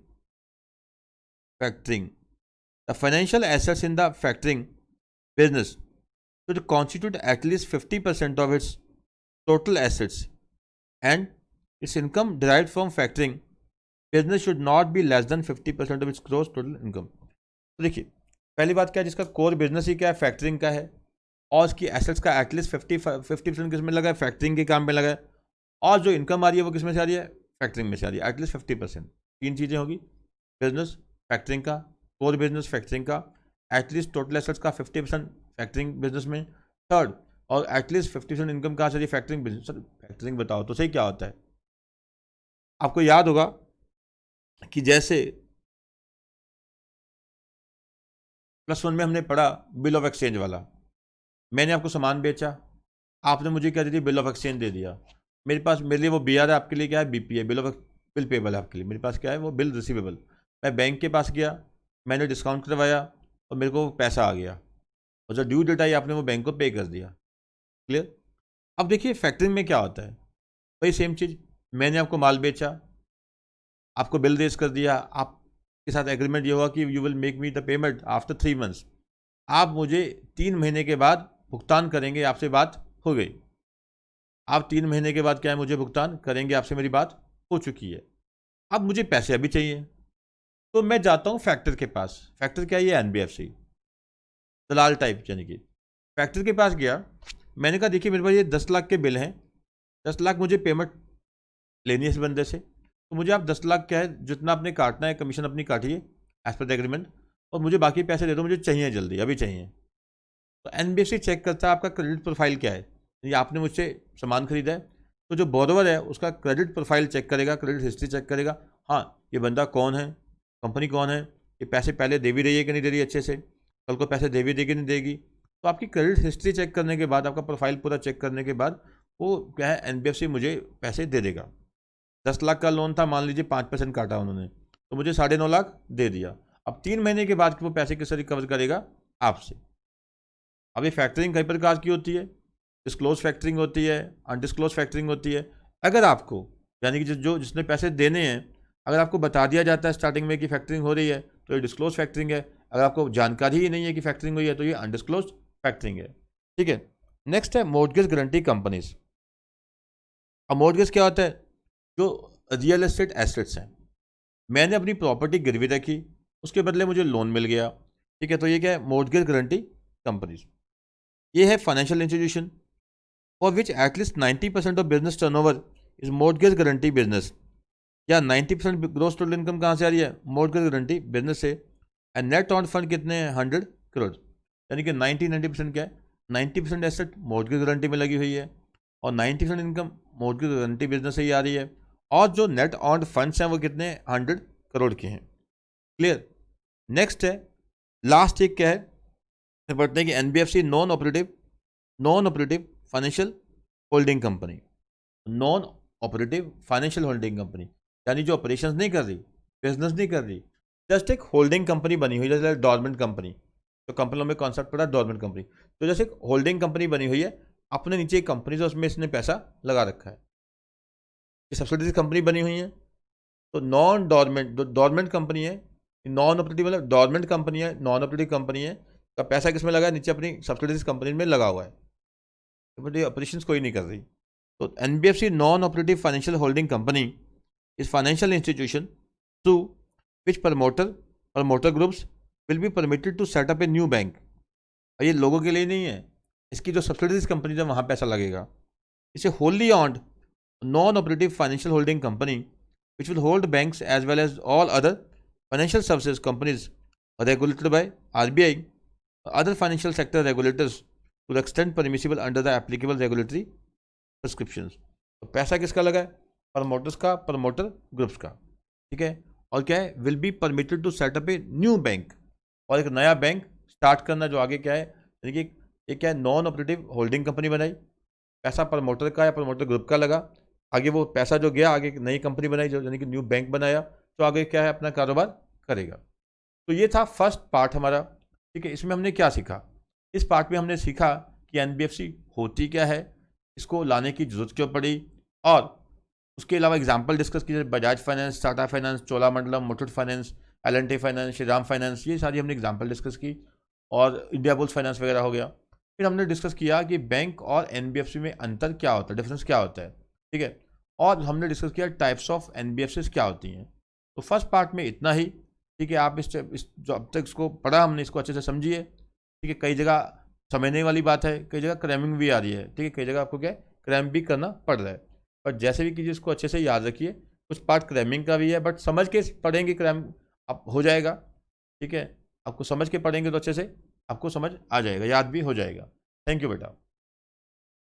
[SPEAKER 1] factoring the financial assets in the factoring business to constitute at least 50% of its total assets and its income derived from factoring, business should not be less than 50% of its gross total income. तो देखिए, पहली बात क्या है, जिसका core business ही क्या है, factoring का है, और उसकी एसेट्स का एटलीस्ट 50% किस में लगा है, फैक्टरिंग के काम में लगा है, और जो इनकम आ रही है वो किस में से आ रही है, फैक्टरिंग में से आ रही है, एटलीस्ट 50%। तीन चीज़ें होगी, बिजनेस फैक्टरिंग का, कोर बिजनेस फैक्टरिंग का, एटलीस्ट टोटल एसेट्स का 50% फैक्टरिंग बिजनेस में, थर्ड, और एटलीस्ट 50% इनकम कहाँ से आ रही है, फैक्टरिंग बिजनेस। सर फैक्टरिंग बताओ तो सही क्या होता है। आपको याद होगा कि जैसे +1 में हमने पढ़ा बिल ऑफ एक्सचेंज वाला, मैंने आपको सामान बेचा, आपने मुझे क्या दे दिया, बिल ऑफ एक्सचेंज दे दिया। मेरे पास, मेरे लिए वो BR है, आपके लिए क्या है, BP है, बिल पेबल है आपके लिए। मेरे पास क्या है, वो बिल रिसीवेबल। मैं बैंक के पास गया, मैंने डिस्काउंट करवाया और मेरे को पैसा आ गया, और जब ड्यू डेट आई आपने वो बैंक को पे कर दिया। क्लियर। अब देखिए फैक्टरिंग में क्या होता है, वही सेम चीज़, मैंने आपको माल बेचा, आपको बिल रेज कर दिया, आपके साथ एग्रीमेंट ये हुआ कि you will make me the payment after 3 months, आप मुझे 3 महीने के बाद भुगतान करेंगे, आपसे बात हो गई। आप 3 महीने के बाद क्या है, मुझे भुगतान करेंगे, आपसे मेरी बात हो चुकी है। अब मुझे पैसे अभी चाहिए, तो मैं जाता हूँ फैक्टर के पास। फैक्टर क्या है, ये NBFC दलाल टाइप, यानी कि फैक्टर के पास गया, मैंने कहा देखिए मेरे पास ये 10 लाख के बिल हैं, 10 लाख मुझे पेमेंट लेनी है इस बंदे से, तो मुझे आप 10 लाख क्या है, जितना आपने काटना है कमीशन अपनी काटिए एज पर द एग्रीमेंट, और मुझे बाकी पैसे दे दो, मुझे चाहिए जल्दी, अभी चाहिए। तो NBFC चेक करता है आपका क्रेडिट प्रोफाइल क्या है, ये आपने मुझसे सामान खरीदा है, तो जो बोरोवर है उसका क्रेडिट प्रोफाइल चेक करेगा, क्रेडिट हिस्ट्री चेक करेगा, हाँ ये बंदा कौन है, कंपनी कौन है, ये पैसे पहले दे भी रही है कि नहीं दे रही है अच्छे से, कल को पैसे दे भी देगी नहीं देगी। तो आपकी क्रेडिट हिस्ट्री चेक करने के बाद, आपका प्रोफाइल पूरा चेक करने के बाद, वो क्या है, NBFC मुझे पैसे दे देगा। 10 लाख का लोन था, मान लीजिए 5% काटा उन्होंने, तो मुझे 9.5 लाख दे दिया। अब 3 महीने के बाद वो पैसे किससे रिकवर करेगा, आपसे। अब ये फैक्टरिंग कई प्रकार की होती है, डिस्क्लोज फैक्टरिंग होती है, अनडिस्क्लोज फैक्टरिंग होती है। अगर आपको, यानी कि जो जिसने पैसे देने हैं, अगर आपको बता दिया जाता है स्टार्टिंग में कि फैक्टरिंग हो रही है, तो ये डिस्क्लोज फैक्टरिंग है। अगर आपको जानकारी ही नहीं है कि फैक्टरिंग हुई है, तो ये अनडिस्क्लोज फैक्टरिंग है। ठीक है। नेक्स्ट है मॉर्गेज गारंटी कंपनीज। अब मॉर्गेज क्या होता है, जो रियल एस्टेट एसेट्स हैं, मैंने अपनी प्रॉपर्टी गिरवी रखी, उसके बदले मुझे लोन मिल गया। ठीक है, तो ये क्या है, मॉर्गेज गारंटी कंपनीज। ये है financial institution for which at least 90% of business turnover is mortgage guarantee business, या 90% ग्रोस टोटल इनकम कहाँ से आ रही है, मॉर्गेज गारंटी बिजनेस से। एंड नेट ऑन फंड कितने हैं, 100 करोड़, यानी कि 90% क्या है, 90% एसेट मॉर्गेज गारंटी में लगी हुई है, और 90% इनकम मॉर्गेज गारंटी बिजनेस से ही आ रही है, और जो नेट ऑन फंड्स हैं वो कितने, 100 करोड़ के हैं। क्लियर। नेक्स्ट है, लास्ट एक क्या है, पढ़ते हैं कि NBFC non operative financial holding company. Non operative financial holding company, यानी जो ऑपरेशंस नहीं कर रही, बिजनेस नहीं कर रही, जस्ट एक होल्डिंग कंपनी बनी हुई है, जैसे डोरमेंट कंपनी। तो कंपनियों में कॉन्सेप्ट पड़ा डोरमेंट कंपनी, तो जैसे एक होल्डिंग कंपनी बनी हुई है, अपने नीचे एक कंपनी है, उसमें इसने पैसा लगा रखा है, ये सब्सिडरी कंपनी बनी हुई है। तो नॉन डोरमेंट कंपनी है, नॉन ऑपरेटिव मतलब डोरमेंट कंपनी है, नॉन ऑपरेटिव कंपनी है, का पैसा किसमें लगा है, नीचे अपनी सब्सिडरीज कंपनी में लगा हुआ है, बट ये ऑपरेशन कोई नहीं कर रही। तो NBFC non operative financial holding company is financial institution through which promoter groups will be permitted to set up a new bank. और ये लोगों के लिए नहीं है, इसकी जो सब्सिडरीज कंपनी है वहाँ पैसा लगेगा। इसे wholly owned non operative financial holding company which will hold banks as well as all other financial services companies regulated by RBI, other financial sector regulators to the extent permissible under the applicable regulatory prescriptions। तो पैसा किसका लगा है, promoters का, promoter groups का। ठीक है, और क्या है, will be permitted to set up a new bank, और एक नया बैंक स्टार्ट करना, जो आगे क्या है, यानी कि ये क्या है, नॉन ऑपरेटिव होल्डिंग कंपनी बनाई, पैसा प्रमोटर का या प्रमोटर ग्रुप का लगा, आगे वो पैसा जो गया, आगे नई कंपनी बनाई, जो यानी कि न्यू बैंक बनाया, तो आगे क्या है, अपना कारोबार करेगा। तो ये था फर्स्ट पार्ट हमारा। ठीक है, इसमें हमने क्या सीखा, इस पार्ट में हमने सीखा कि NBFC होती क्या है, इसको लाने की जरूरत क्यों पड़ी, और उसके अलावा एग्जांपल डिस्कस कीजिए, Bajaj finance, Tata finance, Cholamandalam, Muthoot finance, L&T finance, Shriram finance, ये सारी हमने एग्जांपल डिस्कस की, और इंडिया बुल्स फाइनेंस वगैरह हो गया। फिर हमने डिस्कस किया कि बैंक और एनबीएफसी में अंतर क्या होता है, डिफरेंस क्या होता है, ठीक है। और हमने डिस्कस किया टाइप्स ऑफ एनबीएफसी क्या होती हैं। तो फर्स्ट पार्ट में इतना ही, ठीक है। आप इस जो अब तक इसको पढ़ा हमने, इसको अच्छे से समझिए, ठीक है। कई जगह समझने वाली बात है, कई जगह क्रैमिंग भी आ रही है, ठीक है। कई जगह आपको क्या क्रैम भी करना पड़ रहा है, पर जैसे भी कीजिए इसको अच्छे से याद रखिए। कुछ पार्ट क्रैमिंग का भी है, बट समझ के पढ़ेंगे क्रैम आप हो जाएगा, ठीक है। आपको समझ के पढ़ेंगे तो अच्छे से आपको समझ आ जाएगा, याद भी हो जाएगा। थैंक यू बेटा।